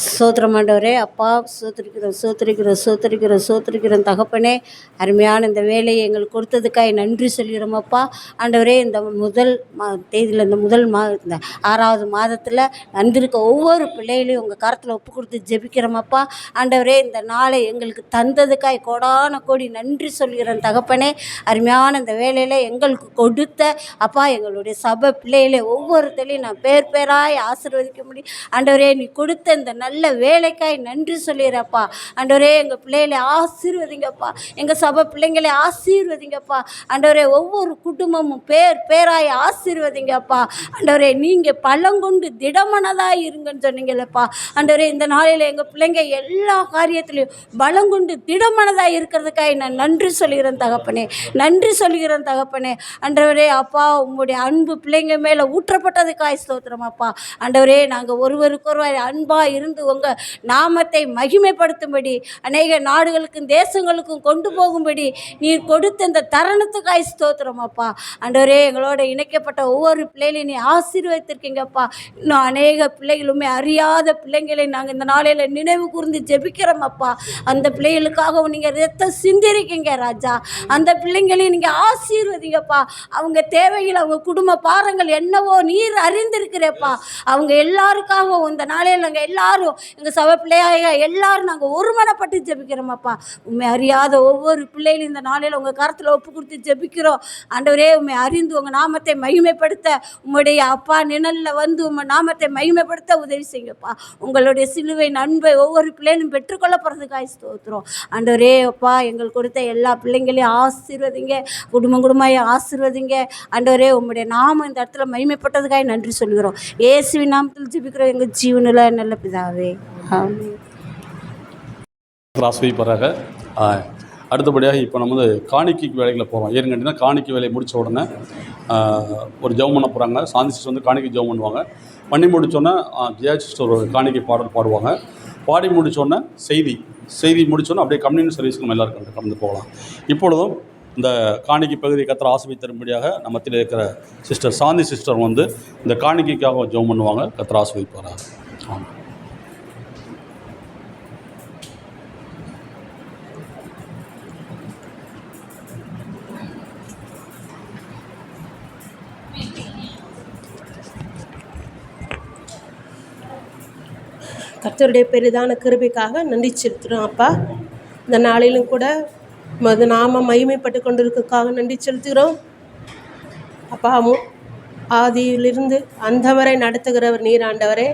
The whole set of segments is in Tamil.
சோத்திரம் ஆண்டவரே. அப்பா சோத்திரிக்கிறோம் சோத்திரிக்கிறோம் சோத்திரிக்கிறோம் சோத்திரிக்கிறோம் தகப்பனே. அருமையான இந்த வேலையை எங்களுக்கு கொடுத்ததுக்காக நன்றி சொல்கிறோம் அப்பா. ஆண்டவரே, இந்த முதல் தேதியில் இந்த இந்த 6வது மாதத்தில் வந்திருக்க ஒவ்வொரு பிள்ளைகளையும் உங்கள் கரத்தில் ஒப்பு கொடுத்து ஜெபிக்கிறோமப்பா. ஆண்டவரே, இந்த நாளை எங்களுக்கு தந்ததுக்காய் கோடான கோடி நன்றி சொல்கிறேன் தகப்பனே. அருமையான இந்த வேலையில் எங்களுக்கு கொடுத்த அப்பா எங்களுடைய சபை பிள்ளைகளை ஒவ்வொருத்தரையும் நான் பேர் பேராய் ஆசீர்வதிக்க முடியும். ஆண்டவரே, நீ கொடுத்த இந்த நல்ல வேலைக்காய் நன்றி சொல்லிடுறப்பா. ஆண்டவரே, எங்கள் பிள்ளைகளை ஆசீர்வதிங்கப்பா, எங்கள் சபை பிள்ளைங்களை ஆசீர்வதிங்கப்பா. ஆண்டவரே, ஒவ்வொரு குடும்பமும் பேர் பேராய் ஆசீர்வதிங்கப்பா. ஆண்டவரே, நீங்கள் பழங்கொண்டு திடமனதாக இருங்கன்னு சொன்னீங்களப்பா. ஆண்டவரே, இந்த நாளில் எங்கள் பிள்ளைங்க எல்லா காரியத்திலையும் பலங்கொண்டு திடமனதாக இருக்கிறதுக்காக நான் நன்றி சொல்கிறேன் தகப்பனே, நன்றி சொல்கிறேன் தகப்பனே. ஆண்டவரே அப்பா, உங்களுடைய அன்பு பிள்ளைங்க மேலே ஊற்றப்பட்டதுக்காய் ஸ்தோத்திரம் அப்பா. ஆண்டவரே, நாங்கள் ஒருவருக்கொருவர் அன்பாக இருந்து உங்கள் நாமத்தை மகிமைப்படுத்தும்படி அநேக நாடுகளுக்கும் தேசங்களுக்கும் கொண்டு போகும்படி நீர் கொடுத்த இந்த தருணத்துக்காய் ஸ்தோத்திரம் அப்பா. ஆண்டவரே, எங்களோட இணைக்கப்பட்ட ஒவ்வொரு பிள்ளைகளையும் நீ ஆசீர்வதித்திருக்கீங்கப்பா. இன்னும் அநேக பிள்ளைகளுமே அறியாத பிள்ளைங்களை நாங்கள் இந்த நாளையில் நினைவு கூர்ந்து ஜெபிக்கிறோம் அப்பா. அந்த பிள்ளைகளுக்காக நீங்கள் ரத்தம் சிந்திருக்கீங்க ராஜா. அந்த பிள்ளைங்களையும் நீங்கள் ஆசீர்வதிங்கப்பா. அவங்க தேவைகள், அவங்க குடும்ப பாரங்கள் என்னவோ நீர் அறிந்திருக்கிறப்பா. அவங்க எல்லாருக்காகவும் இந்த நாளையில் நாங்கள் எல்லாரும் எங்கள் சபை பிள்ளையாக எல்லாரும் நாங்கள் ஒருமனப்பட்டு ஜெபிக்கிறோமப்பா. உண்மை அறியாத ஒவ்வொரு பிள்ளைகளும் இந்த நாளையில் உங்கள் கரத்தில் ஒப்பு கொடுத்து ஜெபிக்கிறோம். ஆண்டவரே, உண்மை அறிந்து உங்கள் நாமத்தை மகிமைப்படுத்த உங்களுடைய அப்பா நிழலில் வந்து உங்கள் நாமத்தை மகிமைப்படுத்த உதவி செய்யுங்கப்பா. உங்களுடைய சிலுவை நண்பை ஒவ்வொரு பிள்ளைகளும் பெற்றுக்கொள்ள போகிறதுக்காக ஸ்தோத்திரம். ஆண்டவரே அப்பா, எங்களுக்கு கொடுத்த எல்லா பிள்ளைங்களையும் ஆசீர்வதிங்க, குடும்பமாக ஆசீர்வதிங்க. ஆண்டவரே, உங்களுடைய நாமம் இந்த இடத்துல மகிமைப்பட்டதுக்காக நன்றி சொல்கிறோம். இயேசுவின் நாமத்தில் ஜெபிக்கிறோம் எங்கள் ஜீவனில் நல்ல பிதாவே. ஆசிரியப்பராக அடுத்தபடியாக இப்போ நம்ம வந்து காணிக்கைக்கு வேலைகளை போகிறோம். ஏன்னு கேட்டிங்கன்னா, காணிக்கை வேலையை முடித்த உடனே ஒரு ஜெபம் பண்ண போகிறாங்க. சாந்தி சிஸ்டர் வந்து காணிக்கை ஜெபம் பண்ணுவாங்க. பண்ணி முடித்தோடனே ஜெயா சிஸ்டர் ஒரு காணிக்கை பாடல் பாடுவாங்க. பாடி முடித்தோடனே செய்தி முடித்தோடனே அப்படியே கம்யூனிட்டி சர்வீஸ் நம்ம எல்லாருக்கும் கடந்து போகலாம். இப்பொழுதும் இந்த காணிக்கை பகுதியை கர்த்தர் ஆசீர்வதித்து தரும்படியாக நம்ம மத்தியில் இருக்கிற சிஸ்டர் சாந்தி சிஸ்டர் வந்து இந்த காணிக்கைக்காக ஜெபம் பண்ணுவாங்க. கர்த்தர் ஆசீர்வதிப்பாராக. ஆமாம். கர்த்தருடைய பெரிதான கிருபைக்காக நன்றி செலுத்துகிறோம் அப்பா. இந்த நாளிலும் கூட நாம மகிமைப்பட்டு கொண்டிருக்கிறதுக்காக நன்றி செலுத்துகிறோம் அப்பா. ஆதியிலிருந்து அந்த வரை நடத்துகிறவர் நீர் ஆண்டவரே.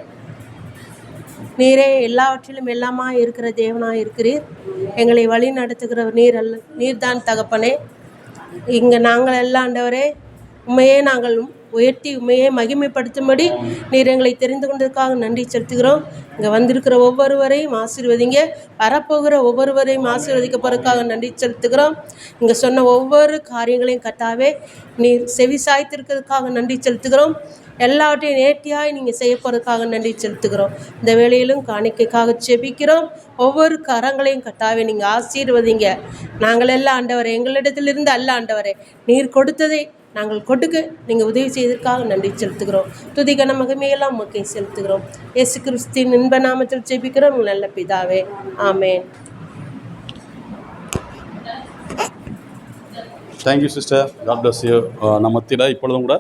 நீரே எல்லாவற்றிலும் எல்லாமாக இருக்கிற தேவனாக இருக்கிறீர். எங்களை வழி நடத்துகிறவர் நீர் அல்ல, நீர்தான் தகப்பனே. இங்கே நாங்கள் எல்லாம் ஆண்டவரே உண்மையே நாங்கள் உயர்த்தி உண்மையை மகிமைப்படுத்தும்படி நீர் எங்களை தெரிந்து கொண்டதுக்காக நன்றி செலுத்துகிறோம். இங்கே வந்திருக்கிற ஒவ்வொருவரையும் ஆசீர்வதிங்க, வரப்போகிற ஒவ்வொருவரையும் ஆசீர்வதிக்க போகிறதுக்காக நன்றி செலுத்துகிறோம். இங்கே சொன்ன ஒவ்வொரு காரியங்களையும் கர்த்தாவே நீர் செவி சாய்த்திருக்கிறதுக்காக நன்றி செலுத்துகிறோம். எல்லாவற்றையும் நேர்த்தியாய் நீங்கள் செய்ய போகிறதுக்காக நன்றி செலுத்துகிறோம். இந்த வேளையிலும் காணிக்கைக்காக செபிக்கிறோம். ஒவ்வொரு கரங்களையும் கர்த்தாவே நீங்கள் ஆசீர்வதிங்க. நாங்கள் எல்லாம் ஆண்டவரே, எங்களிடத்திலிருந்து அல்ல ஆண்டவரே, நீர் கொடுத்ததை நாங்கள் கொடுக்க நீங்கள் உதவி செய்ததற்காக நன்றி செலுத்துகிறோம். துதிகன மகிமையெல்லாம் உமக்கே செலுத்துகிறோம். இயேசு கிறிஸ்துவின் இன்ப நாமத்தில் ஜெபிக்கிறோம் நல்ல பிதாவே, ஆமேன். Thank you sister, God bless you. நம்ம மத்தியில் இப்பொழுதும் கூட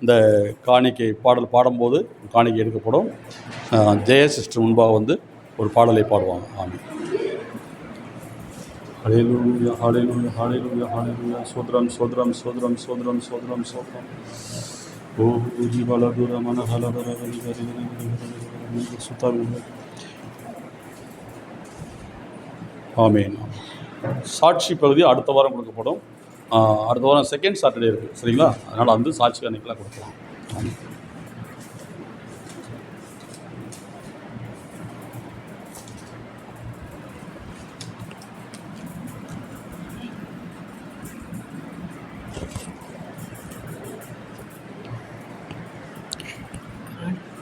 இந்த காணிக்கை பாடல் பாடும்போது காணிக்கை எடுக்கப்படும். ஜெய சிஸ்டர் முன்பாக வந்து ஒரு பாடலை பாடுவாங்க. ஆமேன். ஹல்லேலூயா ஹல்லேலூயா ஹல்லேலூயா ஹல்லேலூயா. சோத்ரம் சோத்ரம் சோத்ரம் சோத்ரம் சோத்ரம் சோத்ரம். ஓ ஜீவலதுர மனஹலதர சுத்தம். ஆமேன். சாட்சி பகுதி அடுத்த வாரம் கொடுக்கப்படும். அடுத்த வாரம் செகண்ட் சாட்டர்டே இருக்குது, சரிங்களா? அதனால் வந்து சாட்சி அன்னைக்கெலாம் கொடுக்கலாம். ஆமாம்.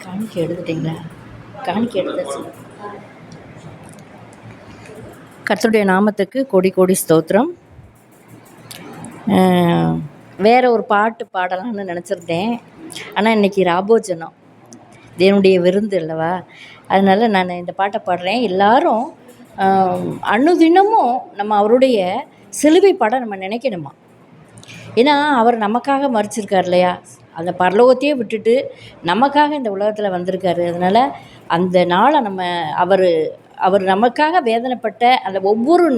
காணிக்கை எடுத்துட்டிங்களா? காணிக்கை எடுத்தாச்சு. கர்த்தருடைய நாமத்துக்கு கோடி கோடி ஸ்தோத்திரம். வேறு ஒரு பாட்டு பாடலாம்னு நினச்சிருந்தேன், ஆனால் இன்றைக்கி ராபோஜனம் தேவனுடைய விருந்து அல்லவா. அதனால் நான் இந்த பாட்டை பாடுறேன். எல்லாரும் அனுதினமும் நம்ம அவருடைய சிலுவை பாடம் நம்ம நினைக்கணுமா. ஏன்னா அவர் நமக்காக மரிச்சிருக்கார் இல்லையா, அந்த பரலோகத்தையே விட்டுட்டு நமக்காக இந்த உலகத்தில் வந்திருக்காரு. அதனால் அந்த நாளை நம்ம அவர் நமக்காக வேதனைப்பட்ட அந்த ஒவ்வொரு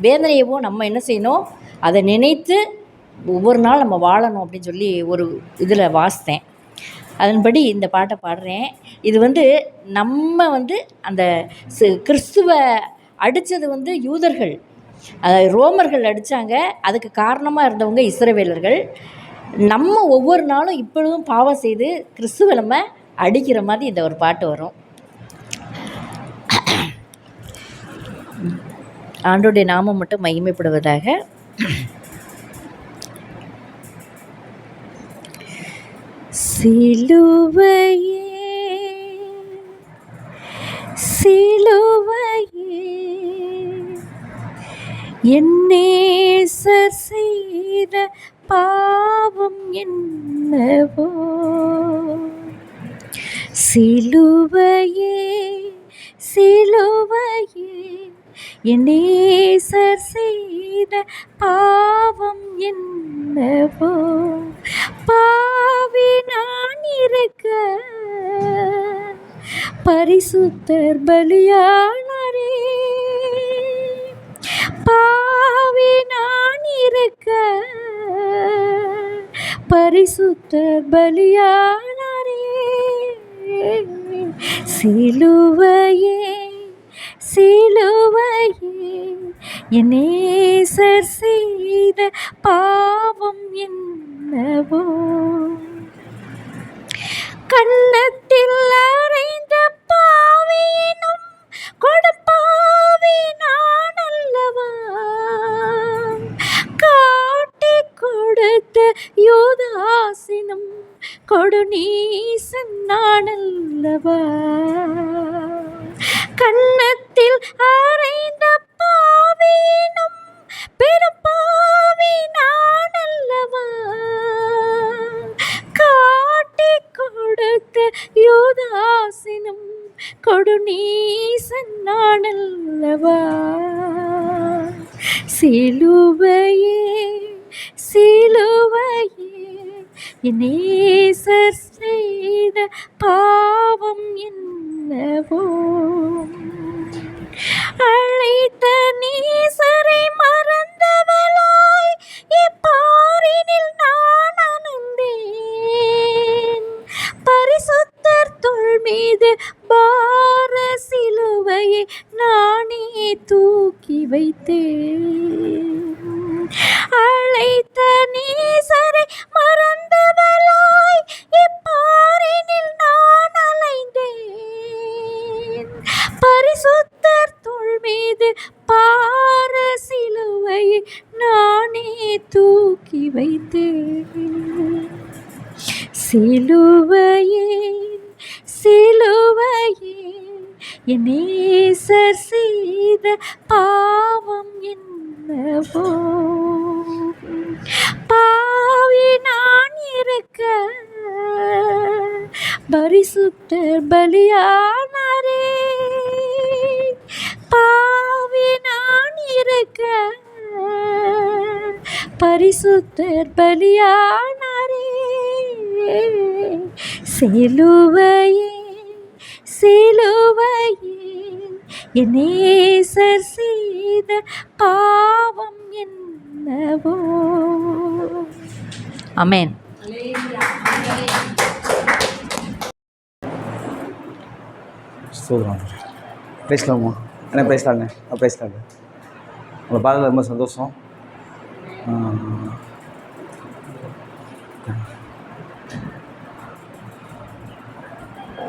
வேதனையவும் நம்ம என்ன செய்யணும், அதை நினைத்து ஒவ்வொரு நாள் நம்ம வாழணும் அப்படின்னு சொல்லி ஒரு இதில் வாசித்தேன். அதன்படி இந்த பாட்டை பாடுறேன். இது நம்ம அந்த கிறிஸ்துவ அடித்தது யூதர்கள், அதாவது ரோமர்கள் அடித்தாங்க. அதுக்கு காரணமாக இருந்தவங்க இஸ்ரவேலர்கள். நம்ம ஒவ்வொரு நாளும் இப்பொழுதும் பாவம் செய்து கிறிஸ்துவை நம்ம அடிக்கிற மாதிரி இந்த ஒரு பாட்டு வரும். ஆண்டோடைய நாமம் மட்டும் மகிமைப்படுவதாக. சிலுவையே சிலுவையே என் நேசர் செய்த பாவம் என்னவோ. சிலுவையே சிலுவையே என் நேசர் செய்த பாவம் என்னவோ. பாவி நான் இருக்க பரிசுத்தர் பலியானாரே. பாவி நான் இருக்க பரிசுத்தர் பலியானாரே. சிலுவையே சிலுவையே என் நேசர் செய்த பாவம் என்னவோ. கன்னத்தில் அறைந்த பாவியினும் கொடுப்பாவி நான் அல்லவா. காட்டி கொடுத்த யூதாசினும் கொடுநீசன் நான் அல்லவா. கன்னத்தில் அறைந்த பாவியினும் பெரும் பாவி நான் அல்லவா. காட்டி கொடுத்த யூதாசினும் கொடுநீசன் நான் அல்லவா. சிலுவையே சிலுவையே என் நேசர் செய்த பாவம் என்னவோ. அழைத்த நேசரை மறந்தவளாய் இப்பாரினில் நான் அனந்தேன். பரிசுத்தர் தோள் மீது பார சிலுவையை நானே தூக்கி வைத்தேன். அழைத்த நேசரை மறந்தவளாய் இப்பாரினில் நான் அலைந்தேன். பரிசுத்தர் தோள் மீது பார சிலுவையை நானே தூக்கி வைத்தேன். சிலுவையே சிலுவையே என் நேசர் செய்த பாவம் என்னவோ. பாவி நான் இருக்க பரிசுத்தர் பலியானாரே. பாவி நான் இருக்க பரிசுத்தர் பலியானாரே. சிலுவையே சிலுவையே என் நேசர் செய்த பாவம் என்னவோ. ஆமென். ஸ்தோத்திரம். பேசலாமா அண்ணே? பேசலாண்ணே. பேசலாங்க. உங்களை பார்க்கல ரொம்ப சந்தோஷம்.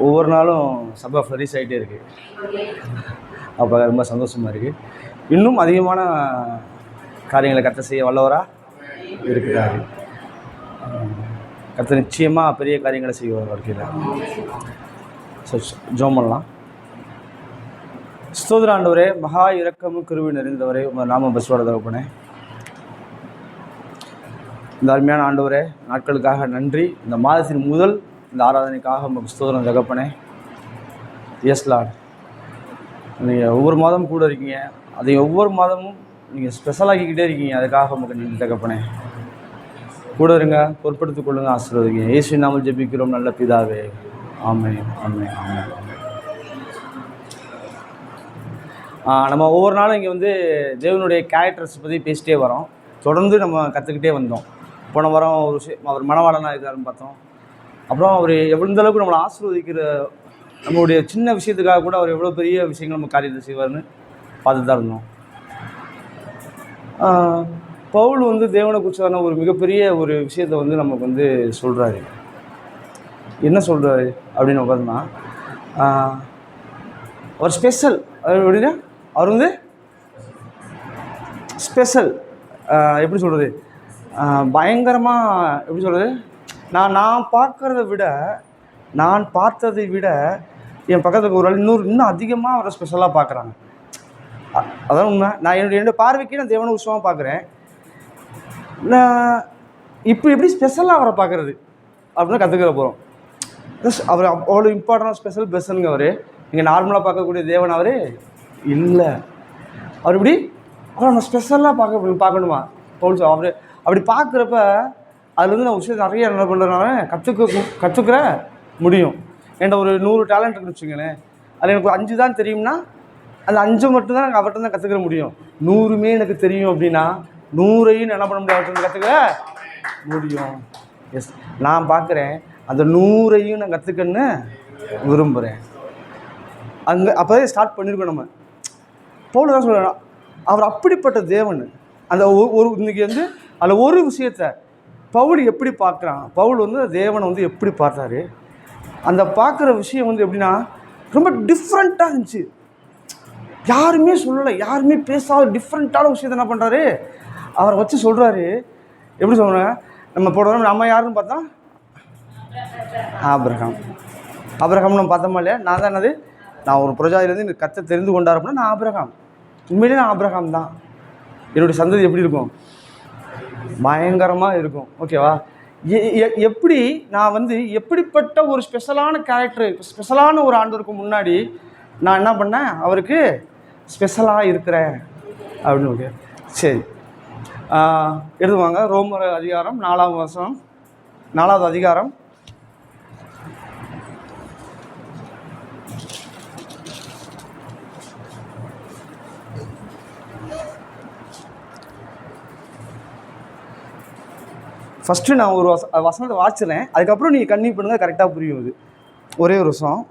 ஒவ்வொரு நாளும் சபை ஃப்ளரிஷ் ஆகிட்டே இருக்குது. அப்போ ரொம்ப சந்தோஷமாக இருக்குது. இன்னும் அதிகமான காரியங்களை கர்த்தர் செய்ய வல்லவராக இருக்கிறாரு. கர்த்தர் நிச்சயமாக பெரிய காரியங்களை செய்வார் வாழ்க்கையில். ஜெபம் பண்ணலாம். ஸ்தோத்திர ஆண்டவரே, மகா இரக்கமும் கிருபை நிறைந்தவரே, உங்கள் நாம பஸ்வோட தகப்பனே. இந்த அருமையான ஆண்டவரே, நாட்களுக்காக நன்றி. இந்த மாதத்தின் முதல் இந்த ஆராதனைக்காக உங்கள் ஸ்தோத்திரம் தகப்பனே. எஸ் லார்ட், நீங்கள் ஒவ்வொரு மாதமும் கூட இருக்கீங்க, அதை ஒவ்வொரு மாதமும் நீங்கள் ஸ்பெஷலாக்கிக்கிட்டே இருக்கீங்க. அதுக்காக உங்களுக்கு நன்றி தகப்பனே. கூட இருங்க, பொறுப்படுத்திக் கொள்ளுங்க, ஆசீர்வதிங்க. இயேசுவின் நாமத்தில் ஜெபிக்கிறோம் நல்ல பிதாவே. ஆமென், ஆமென், ஆமென். நம்ம ஒவ்வொரு நாளும் இங்கே வந்து தேவனுடைய கேரக்டர்ஸ் பற்றி பேசிட்டே வரோம். தொடர்ந்து நம்ம கற்றுக்கிட்டே வந்தோம். போன வாரம் ஒரு அவர் மனவாளனாக இருக்காருன்னு பார்த்தோம். அப்புறம் அவர் எந்த அளவுக்கு நம்மளை ஆசீர்வதிக்கிற, நம்மளுடைய சின்ன விஷயத்துக்காக கூட அவர் எவ்வளோ பெரிய விஷயங்கள் நம்ம காரியத்தை செய்வார்னு பார்த்துட்டு தான் இருந்தோம். பவுல் வந்து தேவனை குறித்தான ஒரு மிகப்பெரிய ஒரு விஷயத்தை வந்து நமக்கு வந்து சொல்கிறாரு. என்ன சொல்கிறாரு அப்படின்னு பார்த்தோம்னா, அவர் ஸ்பெஷல் அப்படின்னா அவர் வந்து ஸ்பெஷல் எப்படி சொல்கிறது, பயங்கரமாக எப்படி சொல்கிறது, நான் பார்க்குறத விட, நான் பார்த்ததை விட என் பக்கத்துக்கு ஒரு ஆள் இன்னும் அதிகமாக அவரை ஸ்பெஷலாக பார்க்குறாங்க. அதான் உண்மை. நான் என்னுடைய பார்வைக்கு நான் தேவனை உற்சவமாக பார்க்குறேன். நான் இப்போ எப்படி ஸ்பெஷலாக அவரை பார்க்குறது அப்படின்னு கற்றுக்கிற போகிறோம். அவர் அவ்வளோ இம்பார்ட்டண்டான ஸ்பெஷல் பெஸ்ட்டுங்க. அவர் நீங்கள் நார்மலாக பார்க்கக்கூடிய தேவன் அவர் இல்லை. அவர் இப்படி அவரை நம்ம ஸ்பெஷலாக பார்க்கணுமா பவுல் அவர் அப்படி பார்க்குறப்ப அதுலேருந்து நான் விஷயம் நிறைய என்ன பண்ணுறதுனால கற்றுக்கிற முடியும். என்கிட்ட ஒரு 100 டேலண்ட் இருக்குன்னு வச்சுங்களேன், அது எனக்கு 5 தான் தெரியும்னா அந்த 5 மட்டும்தான் எனக்கு அவர்கிட்ட தான் கற்றுக்கிற முடியும். 100மே எனக்கு தெரியும் அப்படின்னா 100ஐயும் என்ன பண்ண முடியும், அவர்கிட்ட கற்றுக்க முடியும். எஸ், நான் பார்க்குறேன் அந்த 100ஐயும் நான் கற்றுக்கன்னு விரும்புகிறேன். அங்கே அப்போதே ஸ்டார்ட் பண்ணியிருக்கோம் நம்ம. பவுல் தான் சொல்கிறேன், அவர் அப்படிப்பட்ட தேவன். அந்த ஒரு இன்றைக்கி வந்து அதில் ஒரு விஷயத்தை பவுல் எப்படி பார்க்குறான், பவுல் வந்து தேவனை வந்து எப்படி பார்த்தாரு, அந்த பார்க்குற விஷயம் வந்து எப்படின்னா ரொம்ப டிஃப்ரெண்ட்டாக இருந்துச்சு. யாருமே சொல்லலை, யாருமே பேசாத டிஃப்ரெண்ட்டான விஷயத்த என்ன பண்ணுறாரு, அவரை வச்சு சொல்கிறாரு. எப்படி சொல்கிறேன், நம்ம போடுறோம், நம்ம யாருன்னு பார்த்தா ஆபிரகாம் நம்ம பார்த்தோமா இல்லையா. நான் தான் என்னது, நான் ஒரு புரஜாதிலேருந்து எனக்கு கத்தை தெரிந்து கொண்டார் அப்படின்னா நான் ஆபிரகாம். உண்மையிலே நான் ஆபிரகாம் தான். என்னுடைய சந்ததி எப்படி இருக்கும், பயங்கரமாக இருக்கும். ஓகேவா. எப்படி நான் வந்து எப்படிப்பட்ட ஒரு ஸ்பெஷலான கேரக்டர், ஸ்பெஷலான ஒரு ஆண்டவருக்கு முன்னாடி நான் என்ன பண்ணேன், அவருக்கு ஸ்பெஷலாக இருக்கிறேன் அப்படின்னு. ஓகே, சரி, எடுத்துவாங்க. ரோமர் அதிகாரம் 4ஆம் வசனம், 4வது அதிகாரம். ஃபஸ்ட்டு நான் ஒரு வசனத்தை வாசிக்கிறேன், அதுக்கப்புறம் நீங்கள் கன்னியூ பண்ணுங்கள், கரெக்டாக புரியும். இது ஒரே ஒரு வருஷம்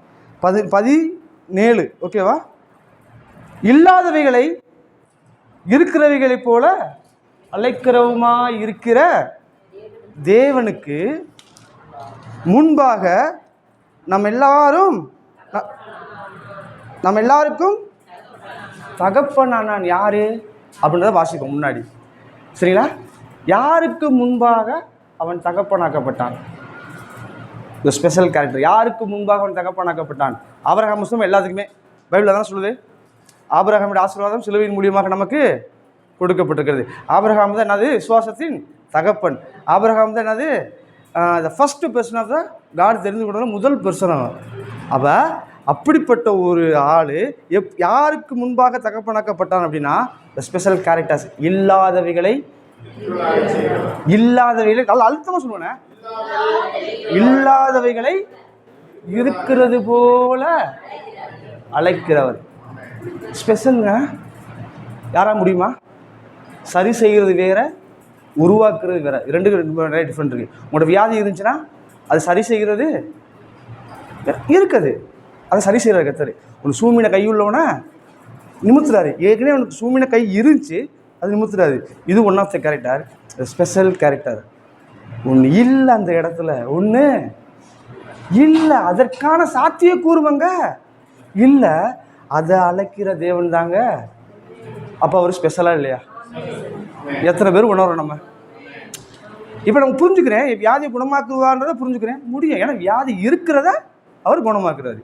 17. ஓகேவா. இல்லாதவைகளை இருக்கிறவைகளைப் போல அழைக்கிறவுமா இருக்கிற தேவனுக்கு முன்பாக நம்ம எல்லாருக்கும் தகப்பனானான் யார் அப்படின்றத வாசிப்போம் முன்னாடி. சரிங்களா. யாருக்கு முன்பாக அவன் தகப்பனாக்கப்பட்டான், இந்த ஸ்பெஷல் கேரக்டர். யாருக்கு முன்பாக அவன் தகப்பனாக்கப்பட்டான். ஆபிரகாம் முஸ்லிம் எல்லாத்துக்குமே பைபிளில் தான் சொல்லுது, ஆபிரகாமுடைய ஆசீர்வாதம் சிலுவையின் மூலியமாக நமக்கு கொடுக்கப்பட்டிருக்கிறது. ஆபிரகாம் தான் என்னது, விசுவாசத்தின் தகப்பன். ஆபிரகாம் தான் என்னது, the first person of the God தெரிந்து கொண்ட முதல் பர்சன் அவன். அப்போ அப்படிப்பட்ட ஒரு ஆள் யாருக்கு முன்பாக தகப்பனாக்கப்பட்டான் அப்படின்னா த ஸ்பெஷல் கேரக்டர்ஸ். இல்லாதவைகளை நல்லா அழுத்தமாக சொல்லுவேன், இல்லாதவைகளை இருக்கிறது போல அழைக்கிறவர். ஸ்பெஷலுங்க. யாரா முடியுமா? சரி செய்கிறது வேற, உருவாக்குறது வேற. ரெண்டு டிஃப்ரெண்ட் இருக்குது. உங்களோட வியாதி இருந்துச்சுன்னா அது சரி செய்கிறது இருக்குது, அதை சரி செய்கிற கத்தர். உனக்கு சூமின கை உள்ளவனா நிமித்துறாரு. ஏற்கனவே உனக்கு சூமின கை இருந்துச்சு, அது நிமித்துறாரு. இது one of the character, special character. ஒன்று இல்லை அந்த இடத்துல, ஒன்று இல்லை, அதற்கான சாத்திய கூறுவங்க இல்லை, அதை அழைக்கிற தேவன் தாங்க. அப்போ அவர் ஸ்பெஷலாக இல்லையா? எத்தனை பேர் உணர்றோம் நம்ம? இப்போ நம்ம புரிஞ்சுக்கிறேன், வியாதியை குணமாக்குவான்றதை புரிஞ்சுக்கிறேன் முடியும். ஏன்னா வியாதி இருக்கிறத அவர் குணமாக்குறாரு.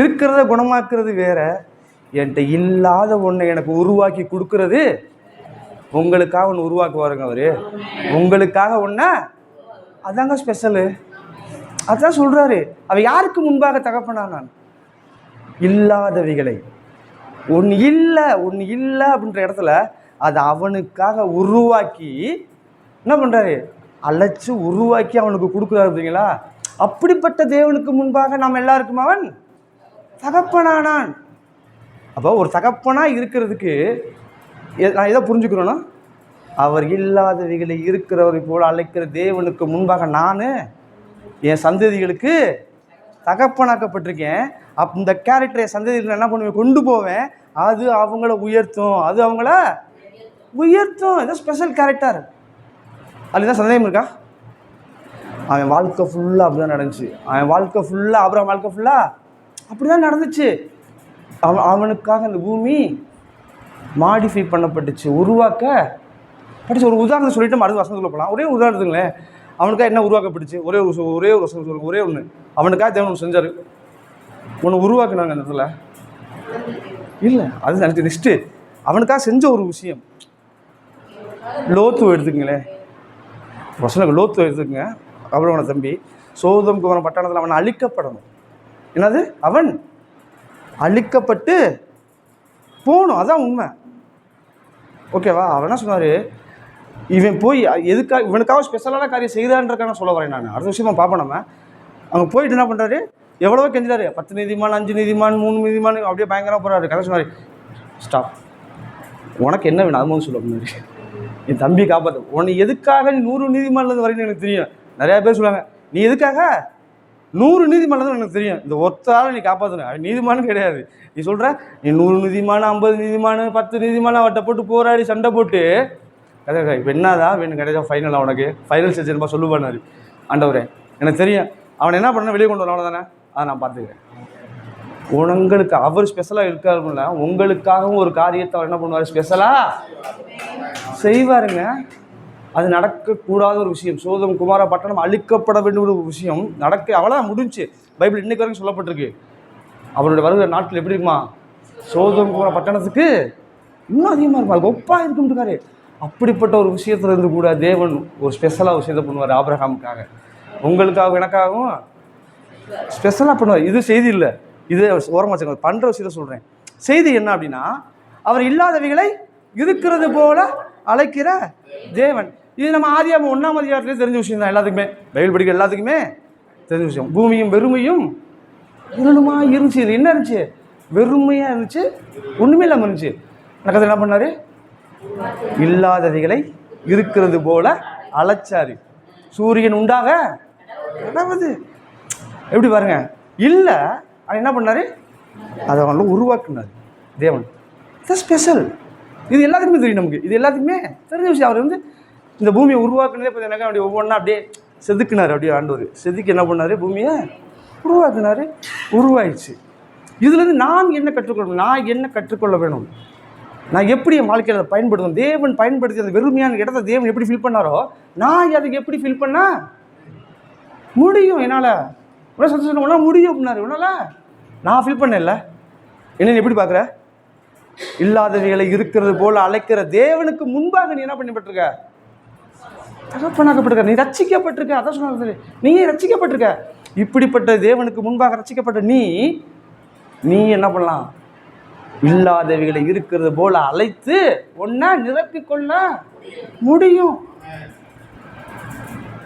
இருக்கிறத குணமாக்குறது வேற, என்கிட்ட இல்லாத ஒன்றை எனக்கு உருவாக்கி கொடுக்கறது. உங்களுக்காக ஒன்று உருவாக்குவாருங்க அவர், உங்களுக்காக ஒன்று. அதாங்க ஸ்பெஷலு. அதான் சொல்கிறாரு, அவன் யாருக்கு முன்பாக தகப்பனானான்? இல்லாதவைகளை. ஒன்று இல்லை அப்படின்ற இடத்துல அதை அவனுக்காக உருவாக்கி என்ன பண்ணுறாரு? அழைச்சி உருவாக்கி அவனுக்கு கொடுக்குறாரு. பார்த்தீங்களா? அப்படிப்பட்ட தேவனுக்கு முன்பாக நாம் எல்லாருக்கும் அவன் தகப்பனானான். அப்போ ஒரு தகப்பனாக இருக்கிறதுக்கு நான் எதை புரிஞ்சுக்கிறோன்னா, அவர் இல்லாதவைகளை இருக்கிறவரை போல அழைக்கிற தேவனுக்கு முன்பாக நான் என் சந்ததிகளுக்கு தகப்பனாக்கப்பட்டிருக்கேன். இந்த கேரக்டரை என் சந்ததிகள் என்ன பண்ணுவேன்? கொண்டு போவேன். அது அவங்கள உயர்த்தும், அது அவங்கள உயர்த்தும். இதான் ஸ்பெஷல் கேரக்டர். அதுதான் சந்தேகம் இருக்கா? அவன் வாழ்க்கை ஃபுல்லாக அப்படி தான் நடந்துச்சு. அவன் வாழ்க்கை ஃபுல்லாக, அப்புறம் வாழ்க்கை ஃபுல்லாக அப்படி தான் நடந்துச்சு. அவனுக்காக இந்த பூமி மாடிஃபை பண்ணப்பட்டுச்சு, உருவாக்கப்பட்டுச்சு. ஒரு உதாரணத்தை சொல்லிட்டு மருந்து வசனத்துக்குள்ள போகலாம். ஒரே உதாரணத்துங்களேன், அவனுக்காக என்ன உருவாக்கப்பட்டுச்சு? ஒரே ஒரு வசனம் சொல்லுங்க. ஒரே ஒன்று. அவனுக்காக தேவன் ஒன்று செஞ்சார், ஒன்று உருவாக்குனாங்க அந்த இடத்துல. இல்லை, அது நினச்சி நெக்ஸ்ட்டு அவனுக்காக செஞ்ச ஒரு விஷயம். லோத்து எடுத்துக்கங்களேன், வசனம் லோத்து எடுத்துக்கங்க. அவரோட தம்பி சோதோம் குமார பட்டணத்தில் அவன் அழிக்கப்படணும். என்னது? அவன் அழிக்கப்பட்டு போகணும். அதான் உண்மை. ஓகேவா? அவன் என்ன சொன்னார்? இவன் போய் எதுக்காக இவனுக்காக ஸ்பெஷலான காரியம் செய்தான்றக்கான சொல்ல வரேன் நான். அடுத்த விஷயமா பார்ப்போம். நம்ம அங்கே போயிட்டு என்ன பண்ணுறாரு? எவ்வளவோ கெஞ்சிடாரு. 10 நீதிமான், 5 நீதிமான், 3 நீதிமான், அப்படியே பயங்கரமாக போகிறாரு. கதை சொன்னார், ஸ்டாப், உனக்கு என்ன வேணும் அது சொல்ல முன்னாடி என் தம்பி காப்பாற்று. உன்னை எதுக்காக நீ 100 நீதிமான்லேருந்து வரைன்னு எனக்கு தெரியும். நிறையா பேர் சொல்லுவாங்க, நீ எதுக்காக 100 நீதிமான்லேருந்து எனக்கு தெரியும், இந்த ஒத்தால நீ காப்பாற்றணும். அது நீதிமானும் கிடையாது. நீ சொல்கிற நீ 100 நீதிமான, 50 நீதிமான, 10 நீதிமான அவட்ட போட்டு போராடி சண்டை போட்டு கதை. இப்போ என்னதான் வேணும் கிடைச்சா ஃபைனலாக உனக்கு ஃபைனல் செஞ்சு சொல்லுவானாரு. ஆண்டவரே எனக்கு தெரியும், அவனை என்ன பண்ண வெளியே கொண்டு வரணும் தானே, அதை நான் பார்த்துக்கிறேன். உங்களுக்கு அவர் ஸ்பெஷலாக இருக்காருல, உங்களுக்காகவும் ஒரு காரியத்தை அவர் என்ன பண்ணுவார்? ஸ்பெஷலாக செய்வாருங்க. அது நடக்கக்கூடாத ஒரு விஷயம். சோதம் குமார பட்டணம் அழிக்கப்பட வேண்டிய ஒரு விஷயம் அவ்வளோதான் முடிஞ்சு. பைபிள் இன்னைக்கு வரைக்கும் சொல்லப்பட்டிருக்கு. அவருடைய வருகிற நாட்டில் எப்படி இருக்குமா? சோதம் குமார பட்டணத்துக்கு இன்னும் அதிகமாக இருக்கும், அது ஒப்பாக இருக்கும்ன்றாரு. அப்படிப்பட்ட ஒரு விஷயத்துல இருந்து கூட தேவன் ஒரு ஸ்பெஷலாக விஷயத்தை பண்ணுவார். ஆபிரகாமுக்காக, உங்களுக்காக, எனக்காகவும் ஸ்பெஷலாக பண்ணுவார். இது செய்தி இல்லை, இது ஓரமாக வச்சுக்கோங்க. பண்ணுற விஷயத்தை சொல்கிறேன். செய்தி என்ன அப்படின்னா, அவர் இல்லாதவைகளை இருக்கிறது போல அழைக்கிற தேவன். இது நம்ம ஆதியாகமம் 1ஆம் அதிகாரத்திலே தெரிஞ்ச விஷயம் தான். எல்லாத்துக்குமே பைபிள் படிக்கிற எல்லாத்துக்குமே தெரிஞ்ச விஷயம். பூமியும் வெறுமையும் இருளுமாக இருந்துச்சு. இது என்ன இருந்துச்சு? வெறுமையாக இருந்துச்சு, ஒன்றுமே இல்லாமல் இருந்துச்சு. கதை என்ன பண்ணார்? இல்லாதவைகளை இருக்கிறது போல அழைச்சாரு. சூரியன் உண்டாக நடவது. எப்படி பாருங்க, இல்லை அது என்ன பண்ணார்? அதை அவங்கள உருவாக்குனார் தேவன். இது ஸ்பெஷல். இது எல்லாத்துக்குமே தெரியும் நமக்கு. இது எல்லாத்துக்குமே தெரிஞ்ச விஷயம். அவர் இந்த பூமியை உருவாக்குனதே பார்த்தீங்கன்னா அப்படியே ஒவ்வொன்றா அப்படியே செதுக்குனார். அப்படியே ஆண்டவர் செதுக்கி என்ன பண்ணார்? பூமியை உருவாக்குனார். உருவாயிடுச்சு. இதுலேருந்து நான் என்ன கற்றுக்கொள்ளணும்? நான் என்ன கற்றுக்கொள்ள வேணும்? நான் எப்படி என் வாழ்க்கையில் அதை பயன்படுத்தணும்? தேவன் பயன்படுத்தி அந்த வெறுமையான இடத்த தேவன் எப்படி ஃபில் பண்ணாரோ, நான் அதுக்கு எப்படி ஃபில் பண்ண முடியும்? என்னால் உடனே சந்தோஷம் உன்னால் முடியும் அப்படின்னாரு. உன்னால் நான் ஃபில் பண்ணல. என்ன எப்படி பார்க்குற? இல்லாதவைகளை இருக்கிறது போல அழைக்கிற தேவனுக்கு முன்பாக நீ என்ன பண்ணப்பட்டிருக்க? தகப்பனாக்கப்பட்டிருக்க. நீ ரட்சிக்கப்பட்டிருக்க. அதான் சொன்னார், நீ ரட்சிக்கப்பட்டிருக்க. இப்படிப்பட்ட தேவனுக்கு முன்பாக ரட்சிக்கப்பட்ட நீ என்ன பண்ணலாம்? இல்லாதவைகளை இருக்கிறது போல அழைத்து ஒன்னா நிரப்பிக்கொள்ள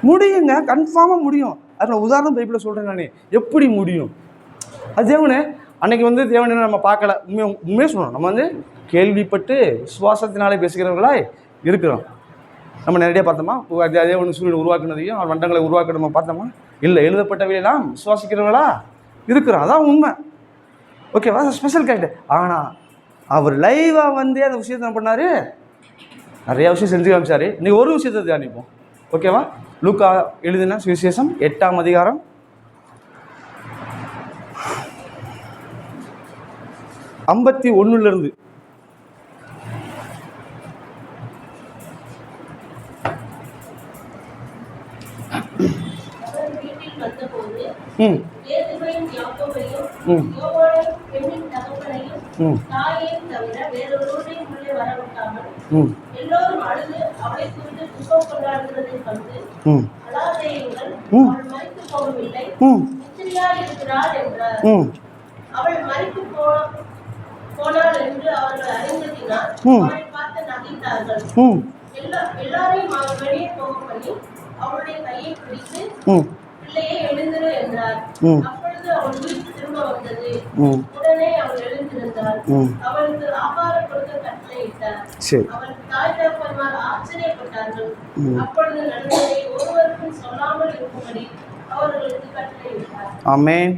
முடியுங்க. கன்ஃபார்மாக முடியும். அதில் உதாரணம் பைபிளில் சொல்கிறேன் நான். எப்படி முடியும்? அது தேவனே அன்றைக்கி தேவனை நம்ம பார்க்கல. உண்மையாக சொல்லணும். நம்ம கேள்விப்பட்டு விசுவாசத்தினாலே பேசுகிறவர்களாய் இருக்கிறோம். நம்ம நேரடியாக பார்த்தோமா? தேவன் சூரியன் உருவாக்குனதையும் அவர் மண்டங்களை உருவாக்க நம்ம பார்த்தோமா? இல்லை, எழுதப்பட்டவையெல்லாம் விசுவாசிக்கிறவர்களா இருக்கிறோம். அதான் உண்மை. ஓகேவா? Special character. ஆனால் அவர் லைவாக அந்த விஷயத்தை என்ன பண்ணார்? நிறையா விஷயம் செஞ்சு காமிச்சார். இன்றைக்கி ஒரு விஷயத்தை தியானிப்போம். ஓகேவா? லூக்கா எழுதின சுவிசேஷம் 8ஆம் அதிகாரம் 51 ம் நித்திரையாய் இருக்கிறாள் என்றார். ம் அவள் மரித்து போனாள் என்று அவர்கள் அறிந்ததினால் ம். அவளை பார்த்து நகைத்தார்கள். ம் எல்லாரையும் அவர் வெளியே போக பண்ணி அவளுடைய கையை பிடித்து ம் பிள்ளையை எழுந்திரு என்றார். ம். அப்பொழுது அவள் உயிர் திரும்ப வந்தது. ம் உடனே அவள் எழுந்திருந்தாள். ம். அவளுக்கு ஆகாரம் கொடுக்க கட்டளையிட்டார். சரி. அவள் தாய் தகப்பன்மார் ஆச்சரியப்பட்டார்கள். ம். அப்பொழுது நடந்ததை ஒருவருக்கும் சொல்லாமல் இருக்கும்படி அவர்களுக்கு கட்டளையிட்டார். ஆமென்.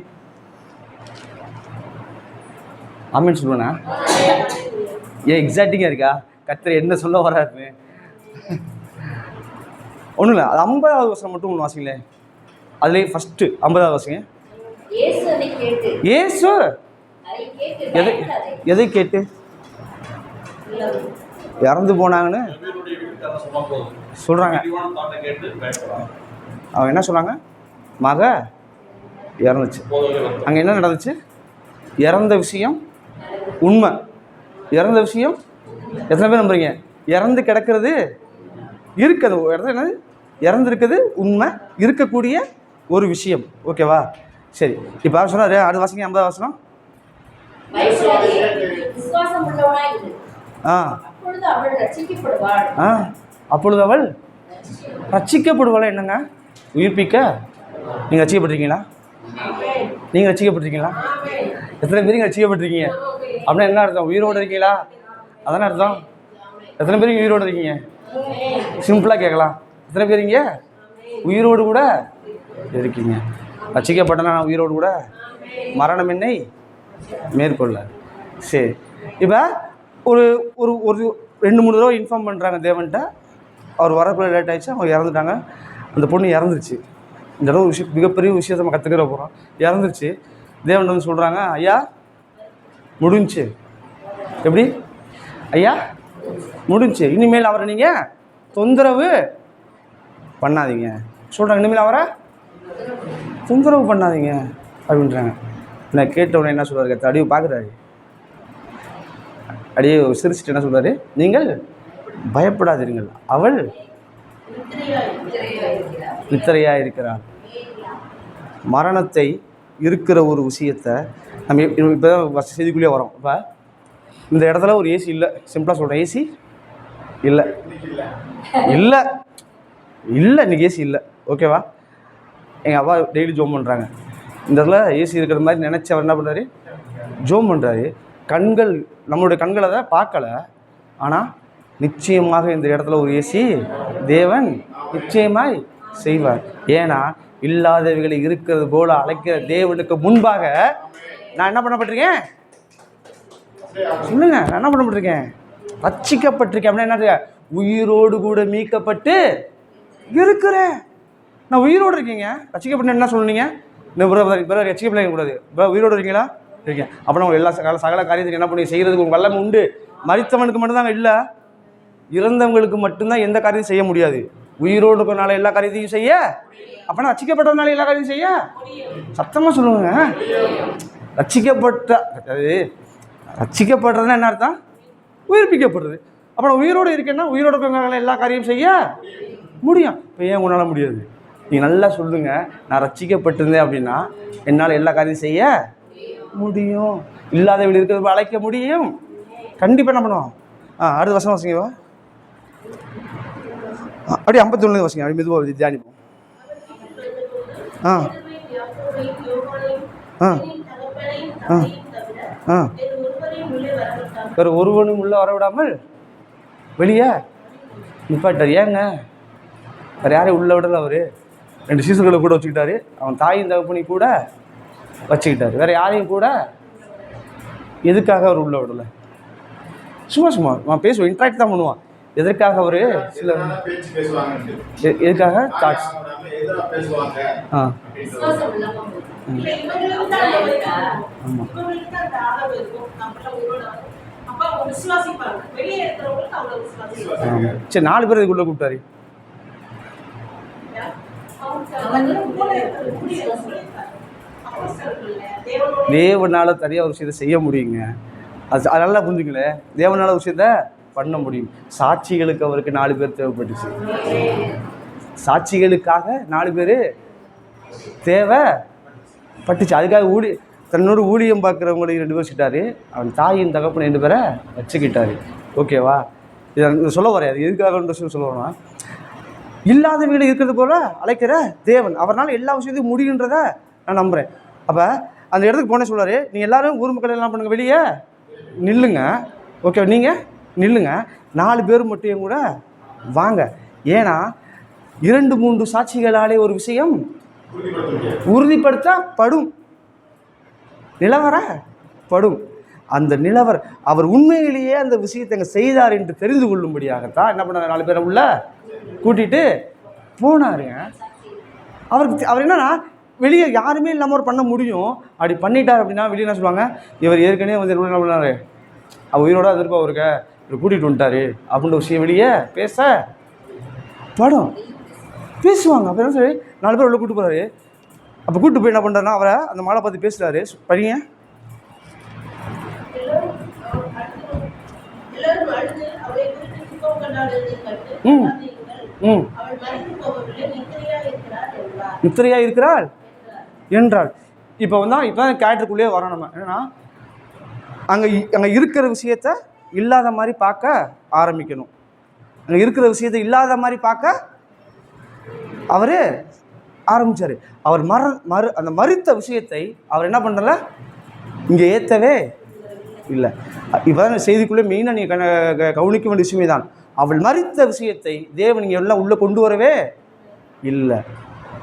ஆமென் சொல்லுவேண்ணா. ஏன் எக்ஸாக்டிங்காக இருக்கா? கர்த்தர் என்ன சொல்ல வர்றாருன்னு ஒன்றும் இல்லை. அது 50வது வசனம் மட்டும் ஒன்று வாசிங்களேன். அதுலேயே ஃபஸ்ட்டு 50வது வாசிங்க. இயேசு அதை கேட்டு ஏசு அதை கேட்டு எதை பயப்படாதே. எதை கேட்டு இறந்து போனாங்கன்னு சொல்கிறாங்க. அவங்க என்ன சொன்னாங்க? மக இறந்துச்சு. அங்கே என்ன நடந்துச்சு? இறந்த விஷயம் உண்மை. இறந்த விஷயம் எத்தனை பேர் நம்புறீங்க? இறந்து கிடக்கிறது இருக்குது. இடத்துல என்னது? இறந்துருக்குது உண்மை, இருக்கக்கூடிய ஒரு விஷயம். ஓகேவா? சரி. இப்போ அவர் சொன்னார், அது வாசிங்க 50 வசனம். பயப்படாதே, விசுவாசம் உள்ளவனாய் இரு. ஆ அப்பொழுது அவள் ரட்சிக்கப்படுவாள். ஆ அப்பொழுது அவள் ரட்சிக்கப்படுவாள். என்னங்க? உயிர்ப்பிக்க நீங்கள் ரட்சிக்கப்பட்டிருக்கீங்களா? நீங்கள் ரட்சிக்கப்பட்டிருக்கீங்களா? எத்தனை பேர் நீங்கள் ரட்சிக்கப்பட்டிருக்கீங்க? அப்படின்னா என்ன அர்த்தம்? உயிரோடு இருக்கீங்களா? அதானே அர்த்தம். எத்தனை பேர் உயிரோடு இருக்கீங்க? சிம்பிளாக கேட்கலாம். எத்தனை பேர் இங்கே உயிரோடு கூட இருக்கீங்க? ரட்சிக்கப்பட்டனா உயிரோடு கூட மரணம் என்னை மேற்கொள்ள. சரி. இப்போ ஒரு ஒரு ஒரு 2-3 தடவை இன்ஃபார்ம் பண்ணுறாங்க தேவன்கிட்ட. அவர் வரக்குள்ள லேட் ஆகிடுச்சு, அவங்க இறந்துட்டாங்க. அந்த பொண்ணு இறந்துருச்சு. இந்த தடவை விஷயம் மிகப்பெரிய விஷயத்தை நம்ம கற்றுக்கிற போகிறோம். இறந்துருச்சு. தேவன் வந்து சொல்கிறாங்க, ஐயா முடிஞ்சு. எப்படி? ஐயா முடிஞ்சு, இனிமேல் அவரை நீங்கள் தொந்தரவு பண்ணாதீங்க சொல்கிறாங்க. இனிமேல் அவரை தொந்தரவு பண்ணாதீங்க அப்படின்றாங்க. நான் கேட்டவுடனே என்ன சொல்கிறாரு? கத்த அடியை பார்க்குறாரு. அடியே சிரிச்சுட்டு என்ன சொல்கிறாரு? நீங்கள் பயப்படாதீர்கள், அவள் நித்திரையாக இருக்கிறாள். மரணத்தை இருக்கிற ஒரு விஷயத்தை நம்ம இப்போ தான் செய்திக்குள்ளேயே வரோம். இப்போ இந்த இடத்துல ஒரு ஏசி இல்லை. சிம்பிளாக சொல்கிறேன், ஏசி இல்லை இல்லை இல்லை இன்றைக்கி ஏசி இல்லை. ஓகேவா? எங்கள் அப்பா டெய்லி ஜோம் பண்ணுறாங்க. இந்த இடத்துல ஏசி இருக்கிற மாதிரி நினச்சி அவர் என்ன பண்ணுறாரு? ஜோம் பண்ணுறாரு. கண்கள், நம்மளுடைய கண்களை தான் பார்க்கலை. ஆனால் நிச்சயமாக இந்த இடத்துல ஒரு ஏசி தேவன் நிச்சயமாய் செய்வார். ஏன்னா இல்லாதவைகளை இருக்கிறது போல அழைக்கிற தேவனுக்கு முன்பாக நான் என்ன பண்ணப்பட்டிருக்கேன்? சொல்லுங்க, நான் என்ன பண்ணப்பட்டிருக்கேன்? ரட்சிக்கப்பட்டிருக்கேன். அப்படின்னா என்ன? உயிரோடு கூட மீட்கப்பட்டு இருக்கிறேன். நான் உயிரோடு இருக்கீங்க. ரட்சிக்கப்பட்டு என்ன சொல்லுவீங்க? பிறகு ரட்சிக்கப்பட கூடாது. உயிரோடு இருக்கீங்களா? இருக்கேன். அப்போ நம்ம எல்லா சகல காரியத்துக்கு என்ன பண்ணி செய்கிறதுக்கு உங்கள் வல்லமை உண்டு. மரித்தவனுக்கு மட்டும்தாங்க இல்லை, இறந்தவங்களுக்கு மட்டும்தான் எந்த காரியத்தையும் செய்ய முடியாது. உயிரோடு இருக்கிறனால எல்லா காரியத்தையும் செய்ய, அப்போனா ரட்சிக்கப்பட்டதுனால எல்லா காரியத்தையும் செய்ய சத்தமாக சொல்லுவாங்க. ரட்சிக்கப்படுறதுன்னா என்ன அர்த்தம்? உயிர்ப்பிக்கப்படுறது. அப்போ நான் உயிரோடு இருக்கேன்னா உயிரோடு இருக்கிறவங்களால எல்லா காரியம் செய்ய முடியும். இப்போ ஏன் உன்னால் முடியாது? நீங்கள் நல்லா சொல்லுங்கள். நான் ரட்சிக்கப்பட்டிருந்தேன் அப்படின்னா என்னால் எல்லா காரியம் செய்ய முடியும். இல்லாத வீடு இருக்கிறது அழைக்க முடியும். கண்டிப்பாக என்ன பண்ணுவோம்? அடுத்த வசனம் வாசிங்கவா. அப்படியே 51 வாசிங்க. அப்படி மெதுவாக தியானிப்போம். வேறு ஒருவனும் உள்ளே வரவிடாமல் வெளியே நிப்பாட்டார். ஏங்க? வேறு யாரையும் உள்ளே விடல. அவர் 2 சீசர்களை கூட வச்சுக்கிட்டாரு. அவன் தாயின் தகப்பனை கூட வச்சுக்கிட்டாரு. வேறு யாரையும் கூட எதுக்காக அவர் உள்ளே விடலை? சும்மா நான் பேசுவோம், இன்ட்ராக்ட் தான் பண்ணுவான். எதற்காக அவர் சில எதுக்காக தாட்ஸ் ஆமாம். சரி, 4 பேர் இதுக்குள்ளே கூப்பிட்டாரு. தேவனால் தனியாக ஒரு விஷயத்தை செய்ய முடியுங்க. அது நல்லா புரிஞ்சுங்களேன். தேவனால் ஒரு விஷயத்த பண்ண முடியும். சாட்சிகளுக்கு அவருக்கு 4 பேர் தேவைப்பட்டுச்சு. சாட்சிகளுக்காக 4 பேர் தேவை பட்டுச்சு. அதுக்காக தன்னோட ஊழியம் பார்க்குறவங்களுக்கு 2 பேர் வச்சுக்கிட்டாரு. அவன் தாயின் தகப்பனை 2 பேரை வச்சுக்கிட்டாரு. ஓகேவா? இதை சொல்ல வரையாது, எதுக்காகன்ற சொல்ல வரணும்னா, இல்லாத வீடு இருக்கிறது போல அழைக்கிற தேவன் அவரால் எல்லா விஷயத்தையும் முடியுன்றதை நான் நம்புகிறேன். அப்போ அந்த இடத்துக்கு போனே சொல்கிறாரு, நீங்கள் எல்லோரும் ஊர் மக்கள் எல்லாம் பண்ணுங்கள், வெளியே நில்லுங்க. ஓகே, நீங்கள் நில்லுங்க, 4 பேர் மட்டும் என் கூட வாங்க. ஏன்னா 2-3 சாட்சிகளாலே ஒரு விஷயம் உறுதிப்படுத்தப்படும், நிலவரப்படும். அந்த அவர் உண்மையிலேயே அந்த விஷயத்தை அங்கே செய்தார் என்று தெரிந்து கொள்ளும்படியாகத்தான் என்ன பண்ணார், 4 பேரை உள்ள கூட்டிகிட்டு போனாருங்க. அவர் என்னன்னா, வெளியே யாருமே இல்லாமல் அவர் பண்ண முடியும். அப்படி பண்ணிட்டார் அப்படின்னா வெளியே என்ன சொல்லுவாங்க, இவர் ஏற்கனவே வந்து என்ன பண்ணார், அவர் உயிரோட எதிர்ப்பா இருக்க, இவர் கூட்டிகிட்டு வந்துட்டார் அப்படின்ற விஷயம் வெளியே பேசப்படும், பேசுவாங்க. அப்போ என்ன சொல்லி 4 பேர் உள்ள கூப்பிட்டு போகிறாரு. அப்போ கூப்பிட்டு போய் என்ன பண்ணுறாருன்னா, அவரை அந்த மாலை பார்த்து பேசுகிறாரு. படிங்க. நித்திரையா இருக்கிறாள் என்றாள். இப்போ தான் கேரக்டருக்குள்ளேயே வரோம் நம்ம. என்னன்னா, அங்கே இருக்கிற விஷயத்த இல்லாத மாதிரி பார்க்க ஆரம்பிக்கணும். அங்கே இருக்கிற விஷயத்தை இல்லாத மாதிரி பார்க்க அவர் ஆரம்பித்தார். அவர் அந்த மறுத்த விஷயத்தை அவர் என்ன பண்ணல, இங்கே ஏற்றவே இல்லை. இப்போ தான் செய்திக்குள்ளே மெயினாக நீங்கள் கவனிக்க வேண்டிய விஷயமே தான். அவள் மறுத்த விஷயத்தை தேவன் இங்கே எல்லாம் உள்ளே கொண்டு வரவே இல்லை.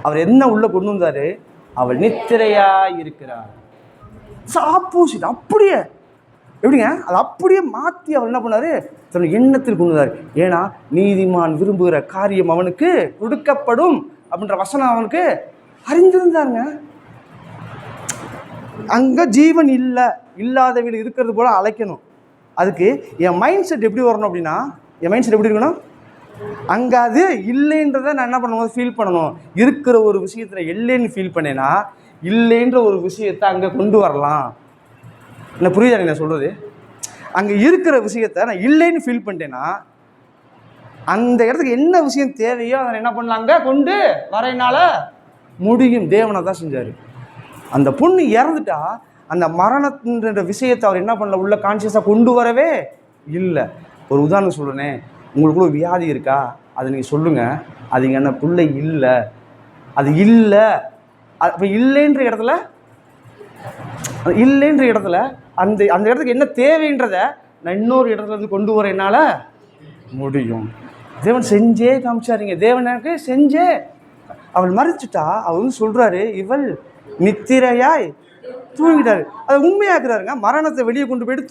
அவர் என்ன உள்ளே கொண்டு வந்தார், அவள் நித்திரையாக இருக்கிறார். ஆப்போசிட், அப்படியே எப்படிங்க, அதை அப்படியே மாற்றி அவர் என்ன பண்ணார், தன்னுடைய எண்ணத்தில் கொண்டு வந்தார். ஏன்னா நீதிமான் விரும்புகிற காரியம் அவனுக்கு கொடுக்கப்படும் அப்படின்ற வசனம் அவனுக்கு அறிந்திருந்தாருங்க. அங்கே ஜீவன் இல்லாதவர்கள் இருக்கிறது போல் அழைக்கணும். அதுக்கு என் மைண்ட் செட் எப்படி வரணும் அப்படின்னா, என் மைண்ட் செட் எப்படி இருக்கணும், அங்கே அது இல்லைன்றதை நான் என்ன பண்ணும்போது ஃபீல் பண்ணணும். இருக்கிற ஒரு விஷயத்தில் இல்லைன்னு ஃபீல் பண்ணேன்னா இல்லைன்ற ஒரு விஷயத்தை அங்கே கொண்டு வரலாம். என்ன புரியுதா நான் சொல்கிறது? அங்கே இருக்கிற விஷயத்த நான் இல்லைன்னு ஃபீல் பண்ணிட்டேன்னா அந்த இடத்துக்கு என்ன விஷயம் தேவையோ அதை என்ன பண்ணலாம், அங்கே கொண்டு வரையினால முடியும். தேவனை தான் செஞ்சார். அந்த பொண்ணு இறந்துட்டா அந்த மரணத்தின்ற விஷயத்தை அவர் என்ன பண்ணல, உள்ள கான்சியஸாக கொண்டு வரவே இல்லை. ஒரு உதாரணம் சொல்லுனேன், உங்களுக்குள்ள ஒரு வியாதி இருக்கா, அதை நீங்கள் சொல்லுங்கள், அது இங்கே என்ன பிள்ளை இல்லை, அது இல்லை. அப்போ இல்லைன்ற இடத்துல அந்த இடத்துக்கு என்ன தேவைன்றத நான் இன்னொரு இடத்துல இருந்து கொண்டு வர என்னால் முடியும். தேவன் செஞ்சே காமிச்சாருங்க. தேவன் எனக்கு செஞ்சே. அவள் மறிச்சுட்டா அவர் வந்து சொல்கிறாரு, இவள் நித்திரையாய் தூங்கிட்டாரு. அதை உண்மையாக்குறாருங்க. மரணத்தை வெளியே கொண்டு போயிட்டு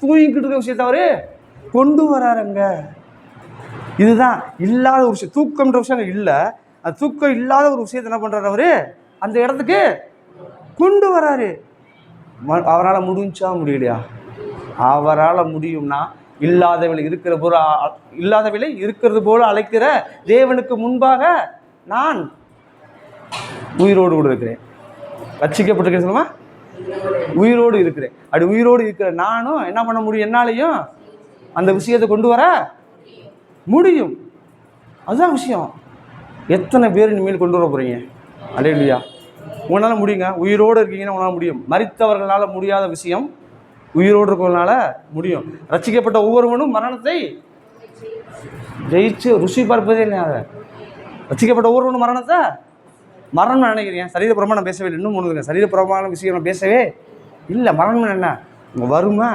தூங்கிக்கிட்டு இருக்க விஷயத்த அவர் கொண்டு வராருங்க. இதுதான் இல்லாத ஒரு விஷயம், தூக்கம்ன்ற விஷயம் இல்லை. அது தூக்கம் இல்லாத ஒரு விஷயத்தை என்ன பண்ணுறாரு, அவர் அந்த இடத்துக்கு கொண்டு வராரு. அவரால் முடிஞ்சா முடியலையா? அவரால் முடியும்னா இல்லாதவளை இருக்கிறது போல அழைக்கிற தேவனுக்கு முன்பாக நான் உயிரோடு கூட இருக்கிறேன். ரட்சிக்கப்பட்டிருக்கேன் சொல்லுமா, உயிரோடு இருக்கிறேன். அப்படி உயிரோடு இருக்கிற நானும் என்ன பண்ண முடியும், என்னாலையும் அந்த விஷயத்தை கொண்டு வர முடியும். அதுதான் விஷயம். எத்தனை பேர் இனிமேல் கொண்டு வர போகிறீங்க? அல்லேலூயா. உங்களால் முடியுங்க. உயிரோடு இருக்கீங்கன்னா உங்களால் முடியும். மரித்தவர்களால் முடியாத விஷயம் உயிரோடு இருக்கிறதுனால முடியும். ரட்சிக்கப்பட்ட ஒவ்வொருவனும் மரணத்தை ஜெயிச்சு ருசி பார்ப்பதே இல்லை. அதை ரட்சிக்கப்பட்ட ஒவ்வொருவனும் மரணம் நினைக்கிறீங்க. சரீரப்புறமாக நான் பேசவே இல்லை. இன்னும் ஒன்றுங்க, சரீரப்புறமான விஷயம் நான் பேசவே இல்லை. மரணம் என்ன, உங்கள் வறுமை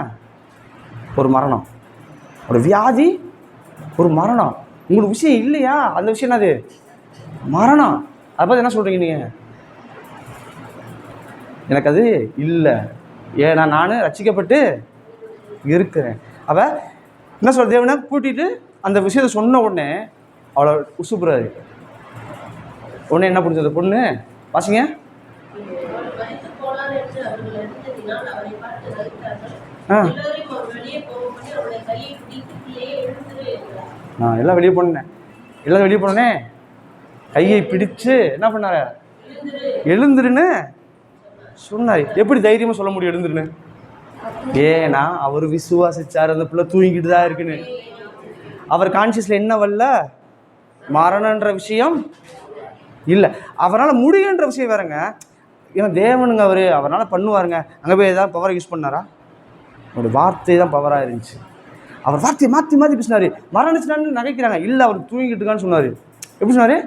ஒரு மரணம், ஒரு வியாதி ஒரு மரணம். உங்களுக்கு விஷயம் இல்லையா, அந்த விஷயம் என்னது, மரணம். அதை பார்த்து என்ன சொல்கிறீங்க நீங்கள்? எனக்கு அது இல்லை, ஏன்னா நான் ரட்சிக்கப்பட்டு இருக்கிறேன். அப்போ என்ன சொல்ற, தேவனை கூட்டிகிட்டு அந்த விஷயத்தை சொன்ன உடனே அவளை உசுப்புறாரு. உடனே என்ன பிடிச்சது பொண்ணு வாசிங்க. எல்லாம் வெளியே போனேன் கையை பிடிச்சு என்ன பண்ணாரு, எழுந்துருன்னு சொன்னார். எப்படி தைரியமாக சொல்ல முடியும் எழுந்துருன்னு? ஏன்னா அவர் விசுவாசிச்சார் அந்த பிள்ளை தூங்கிட்டு தான் இருக்குன்னு. அவர் கான்சியஸில் என்ன வரல, மரணன்ற விஷயம் இல்லை. அவரால் முடியுன்ற விஷயம் வேறுங்க. ஏன்னா தேவனுங்க அவரால் பண்ணுவாருங்க. அங்கே போய் ஏதாவது பவரை யூஸ் பண்ணாரா? அவருடைய வார்த்தை தான் பவராக இருந்துச்சு. அவர் வார்த்தையை மாற்றி மாற்றி பேசினார். மரணிச்சுனான்னு நகைக்கிறாங்க. இல்லை, அவர் தூங்கிட்டு இருக்கான்னு சொன்னார். எப்படி சொன்னார்?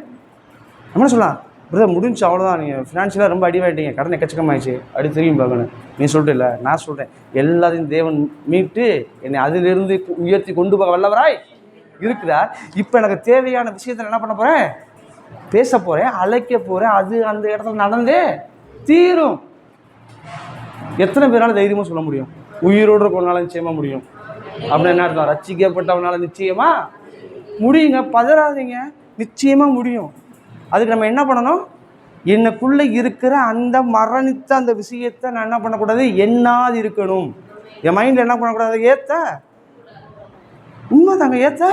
நம்ம சொல்லலாம், பிரதர் முடிஞ்சு அவ்வளோதான், நீங்கள் ஃபினான்ஷியலாக ரொம்ப அடிவாயிட்டீங்க, கடன் எக்கச்சக்கமாயிடுச்சு அப்படி தெரியும் பார்க்கணும். நீ சொல்லிட்டு இல்லை, நான் சொல்கிறேன், எல்லாத்தையும் தேவன் மீட்டு என்னை அதிலிருந்து உயர்த்தி கொண்டு போக வல்லவராய் இருக்கிறார். இப்போ எனக்கு தேவையான விஷயத்தை என்ன பண்ண போகிறேன்? பேச போகிறேன், அழைக்க போகிறேன். அது அந்த இடத்துல நடந்தே தீரும். எத்தனை பேரால் தைரியமாக சொல்ல முடியும்? உயிரோடு இருக்கவனால நிச்சயமாக முடியும் அப்படின்னு என்ன அர்த்தம்? ரட்சிக்கப்பட்டவனால நிச்சயமாக முடியுங்க. பதறாதீங்க, நிச்சயமாக முடியும். அதுக்கு நம்ம என்ன பண்ணணும்? எனக்குள்ளே இருக்கிற அந்த மரணித்த அந்த விஷயத்தை நான் என்ன பண்ணக்கூடாது? எண்ணாது இருக்கணும். என் மைண்டில் என்ன பண்ணக்கூடாது? ஏற்ற உண்மை தாங்க, ஏற்ற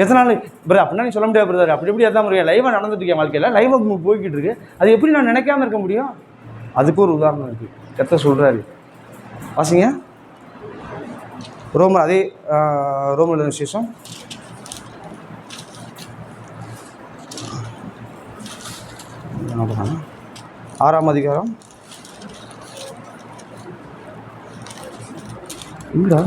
எத்தனை நாள் பிரதர் அப்படின்னா நீ சொல்ல முடியாது பிரதர். அப்படி எப்படி எதாவது முடியும்? லைவாக நடந்துட்டு இருக்கேன், வாழ்க்கையில் லைவாக போய்கிட்டு இருக்கு. அது எப்படி நான் நினைக்காம இருக்க முடியும்? அதுக்கு ஒரு உதாரணம் இருக்குது. கர்த்தர் சொல்கிறாரு, வாசிங்க ரோமர், அதே ரோமர் விசேஷம் 6ஆம் அதிகாரம். இல்லை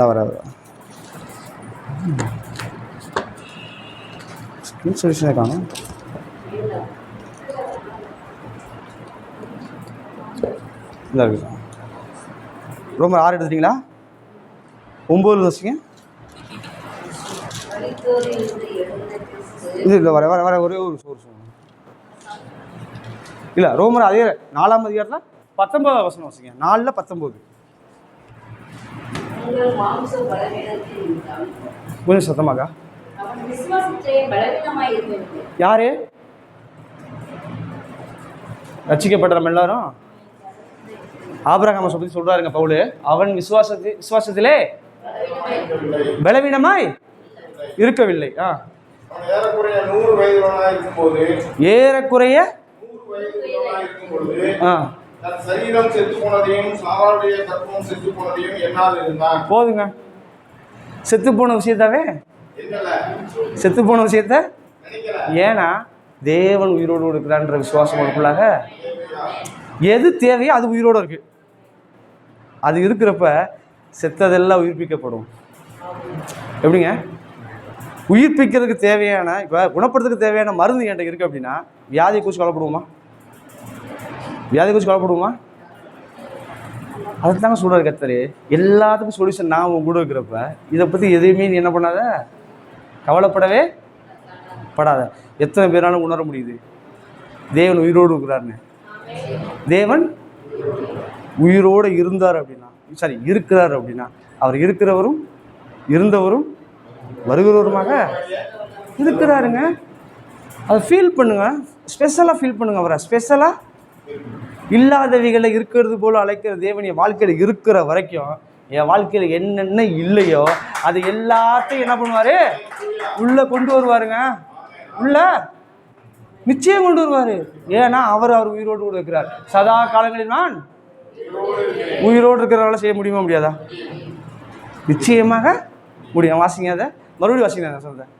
வர சொல்யூஷனே காணும். இந்த இருக்கு ரொம்ப 6 எடுத்துட்டீங்களா? 9 வச்சுங்க. இது இல்லை, வர வர வர ஒரே ஒரு சோர்ஸ் இல்லை. ரோமர் அதே 4ஆம் அதிகாரத்தில் 19 வசனம் வச்சுங்க. 4:19 கொஞ்சம் சத்தமாக்கா. யாரு ரட்சிக்கப்பட்ட நம்ம எல்லாரும்? ஆபிரகாமை பற்றி சொல்றாருங்க பவுல். அவன் விசுவாசத்திலே பலவீனமாய் இருக்கவில்லை. ஏறக்குறைய போதுங்க. செத்து போன விஷயத்தாவே செத்து போன விஷயத்த ஏன்னா தேவன் உயிரோடு இருக்கிறான்ற விசுவாசம் உனக்குள்ளாக எது தேவையோ அது உயிரோடு இருக்கு. அது இருக்கிறப்ப செத்ததெல்லாம் உயிர்ப்பிக்கப்படும். எப்படிங்க? உயிர்ப்பிக்கிறதுக்கு தேவையான, இப்போ குணப்படுறதுக்கு தேவையான மருந்து என்கிட்ட இருக்குது அப்படின்னா வியாதியை குறித்து கவலைப்படுவோமா? வியாதியை குறித்து கவலைப்படுவோமா? அதுதாங்க சொல்கிறார் கர்த்தர். எல்லாத்துக்கும் சொல்யூஷன் நான் உங்க கூட இருக்கிறப்ப இதை பற்றி எதையுமே நீ என்ன பண்ணாத, கவலைப்படவே படாத. எத்தனை பேராலும் உணர முடியுது தேவன் உயிரோடு இருக்கிறாருன்னு? தேவன் உயிரோடு இருந்தார் அப்படின்னா, சாரி இருக்கிறார் அப்படின்னா, அவர் இருக்கிறவரும் இருந்தவரும் வருகிறவருமாக இருக்கிறாருங்க. அதை ஃபீல் பண்ணுங்க, ஸ்பெஷலாக ஃபீல் பண்ணுங்க. அவரை ஸ்பெஷலாக இல்லாதவைகளை இருக்கிறது போல் அழைக்கிற தேவன் என் வாழ்க்கையில் இருக்கிற வரைக்கும் என் வாழ்க்கையில் என்னென்ன இல்லையோ அது எல்லாத்தையும் என்ன பண்ணுவார்? உள்ளே கொண்டு வருவாருங்க. உள்ள நிச்சயம் கொண்டு வருவார். ஏன்னா அவர் உயிரோடு கூட இருக்கிறார். சதா காலங்களில் நான் உயிரோடு இருக்கிறவங்கள செய்ய முடியுமா? முடியாதா? நிச்சயமாக முடியும். வாசிங்க, அதை மறுபடியும் வாசிங்க. நான் சொல்றேன்,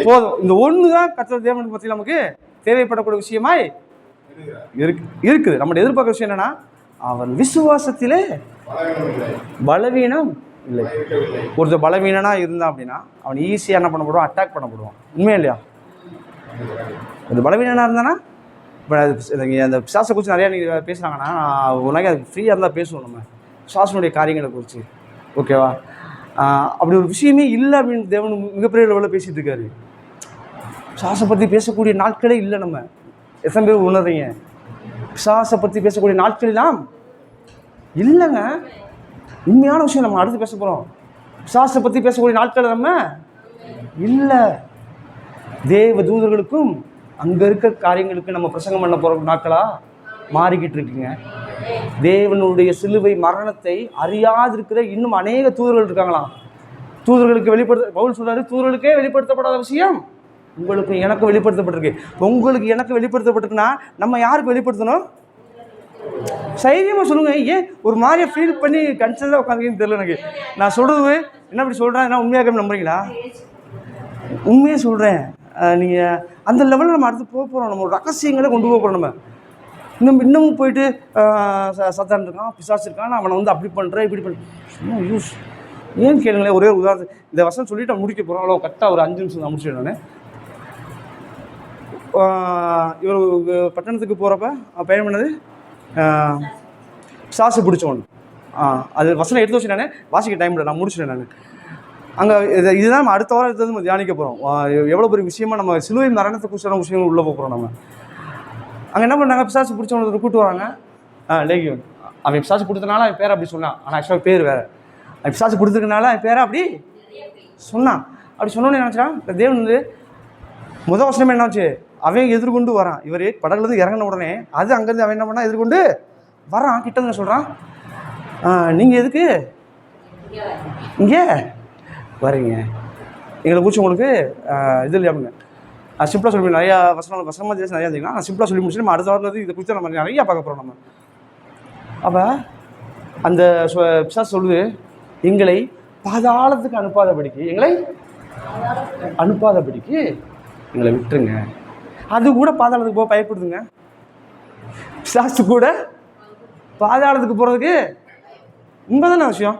போதும். இந்த ஒன்று தான் கர்த்தர் தேவனுக்கு பற்றி நமக்கு தேவைப்படக்கூடிய விஷயமாய் இருக்குது. நம்மளுடைய எதிர்பார்க்குற விஷயம் என்னன்னா, அவன் விசுவாசத்திலே பலவீனம் இல்லை. ஒருத்தர் பலவீனனா இருந்தான் அப்படின்னா அவன் ஈஸியாக என்ன பண்ணப்படுவான்? அட்டாக் பண்ணப்படுவான். உண்மையா இல்லையா? ஒரு பலவீனனாக இருந்தானா, இப்போ அந்த பிசாசை குறித்து நிறையா நீங்கள் பேசுகிறாங்கன்னா ஒரு நாளைக்கு அது ஃப்ரீயாக இருந்தால் பேசுவோம் நம்ம பிசாசனுடைய காரியங்களை குறித்து. ஓகேவா? அப்படி ஒரு விஷயமே இல்லை அப்படின்னு தேவன் மிகப்பெரிய லெவலில் பேசிகிட்டு இருக்காரு. பிசாசை பற்றி பேசக்கூடிய நாட்களே இல்லை. நம்ம எத்தனை பேர் உணர்றீங்க? பிசாசை பற்றி பேசக்கூடிய நாட்களெல்லாம் இல்லைங்க. உண்மையான விஷயம் நம்ம அடுத்து பேச போகிறோம். பிசாசை பற்றி பேசக்கூடிய நாட்கள் நம்ம இல்லை. தேவ தூதர்களுக்கும் அங்கே இருக்க காரியங்களுக்கு நம்ம பிரசங்கம் பண்ண போகிற நாட்களாக மாறிக்கிட்டு இருக்குங்க. தேவனுடைய சிலுவை மரணத்தை அறியாதிருக்கிற இன்னும் அநேக தூதர்கள் இருக்காங்களாம். தூதர்களுக்கு வெளிப்படுத்த பவுல் சொல்றாரு, தூதர்களுக்கே வெளிப்படுத்தப்படாத விஷயம் உங்களுக்கு எனக்கு வெளிப்படுத்தப்பட்டிருக்கு. உங்களுக்கு எனக்கு வெளிப்படுத்தப்பட்டிருக்குன்னா நம்ம யாருக்கு வெளிப்படுத்தணும்? தைரியமாக சொல்லுங்கள். ஏன் ஒரு மாதிரியாக ஃபீல் பண்ணி கன்சல்டாக உட்காந்துக்கின்னு தெரியல எனக்கு. நான் சொல்கிறது என்ன இப்படி சொல்கிறேன், என்ன உண்மையாக நம்புறீங்களா? உண்மையாக சொல்கிறேன். நீங்கள் அந்த லெவலில் நம்ம அடுத்து போக போகிறோம். நம்ம ஒரு ரகசியங்களை கொண்டு போக போகிறோம். நம்ம இன்னமும் போயிட்டு சத்தான் இருக்கான், பிசாசு இருக்கான், அவனை வந்து அப்படி பண்ணுறேன் இப்படி பண்ணுறேன், சும்மா யூஸ். ஏன் கேளுங்களேன், ஒரே உதாரணம். இந்த வருஷம் சொல்லிவிட்டு முடிக்க போகிறோம். அவ்வளோ கரெக்டாக ஒரு 5 நிமிஷம் நான் முடிச்சிடுறேன். நான் இவர் பட்டணத்துக்கு போகிறப்ப பயணம் பண்ணது சாசு பிடிச்சோன்னு. அது வசனம் எடுத்து வச்சு நான் வாசிக்க டைம் இல்லை, நான் முடிச்சிட்டேன். நான் அங்கே இதுதான் நம்ம அடுத்த வாரம் எடுத்தது நம்ம தியானிக்க போகிறோம். எவ்வளோ பெரிய விஷயமா நம்ம சிலுவை மரணத்தை குறிச்சான விஷயங்கள் உள்ளே போகிறோம். நம்ம அங்கே என்ன பண்ணாங்க, பிசாசு பிடிச்சவங்க கூப்பிட்டு வராங்க. லேகியோன் அவன் பிசாசு கொடுத்தனால அவன் பேர் அப்படி சொன்னான். ஆனால் ஆக்சுவலாக பேர் வேறு. அவன் பிசாசு கொடுத்துருக்கனால அவன் பேரை அப்படி சொன்னான். அப்படி சொன்னோன்னு நினச்சான் தேவன் வந்து முதல் வசனமே என்னாச்சு, அவன் எதிர்கொண்டு வரான். இவர் படகுலேருந்து இறங்கின உடனே அது அங்கேருந்து அவன் என்ன பண்ணால் எதிர்கொண்டு வரான். கிட்டங்க சொல்கிறான், நீங்கள் எதுக்கு இங்கே வரீங்க? எங்களை குறித்து உங்களுக்கு இது இல்லையா அப்படிங்க. சிம்பிளாக சொல்லி நிறையா வசனமாக தேசம் நிறையா இருந்தீங்கன்னா நான் சிம்பிளாக சொல்லி முடிச்சுட்டு நம்ம அடுத்த வாரத்தில் இதை குறித்து நம்ம நிறையா பார்க்க போகிறோம். நம்ம அப்போ அந்த பிசாசு சொல்லுது, எங்களை பாதாளத்துக்கு அனுப்பாதபடிக்கு எங்களை விட்டுருங்க. அது கூட பாதாளத்துக்கு போக பயப்படுதுங்க. பிசாசு கூட பாதாளத்துக்கு போகிறதுக்கு உண்மை தானே விஷயம்.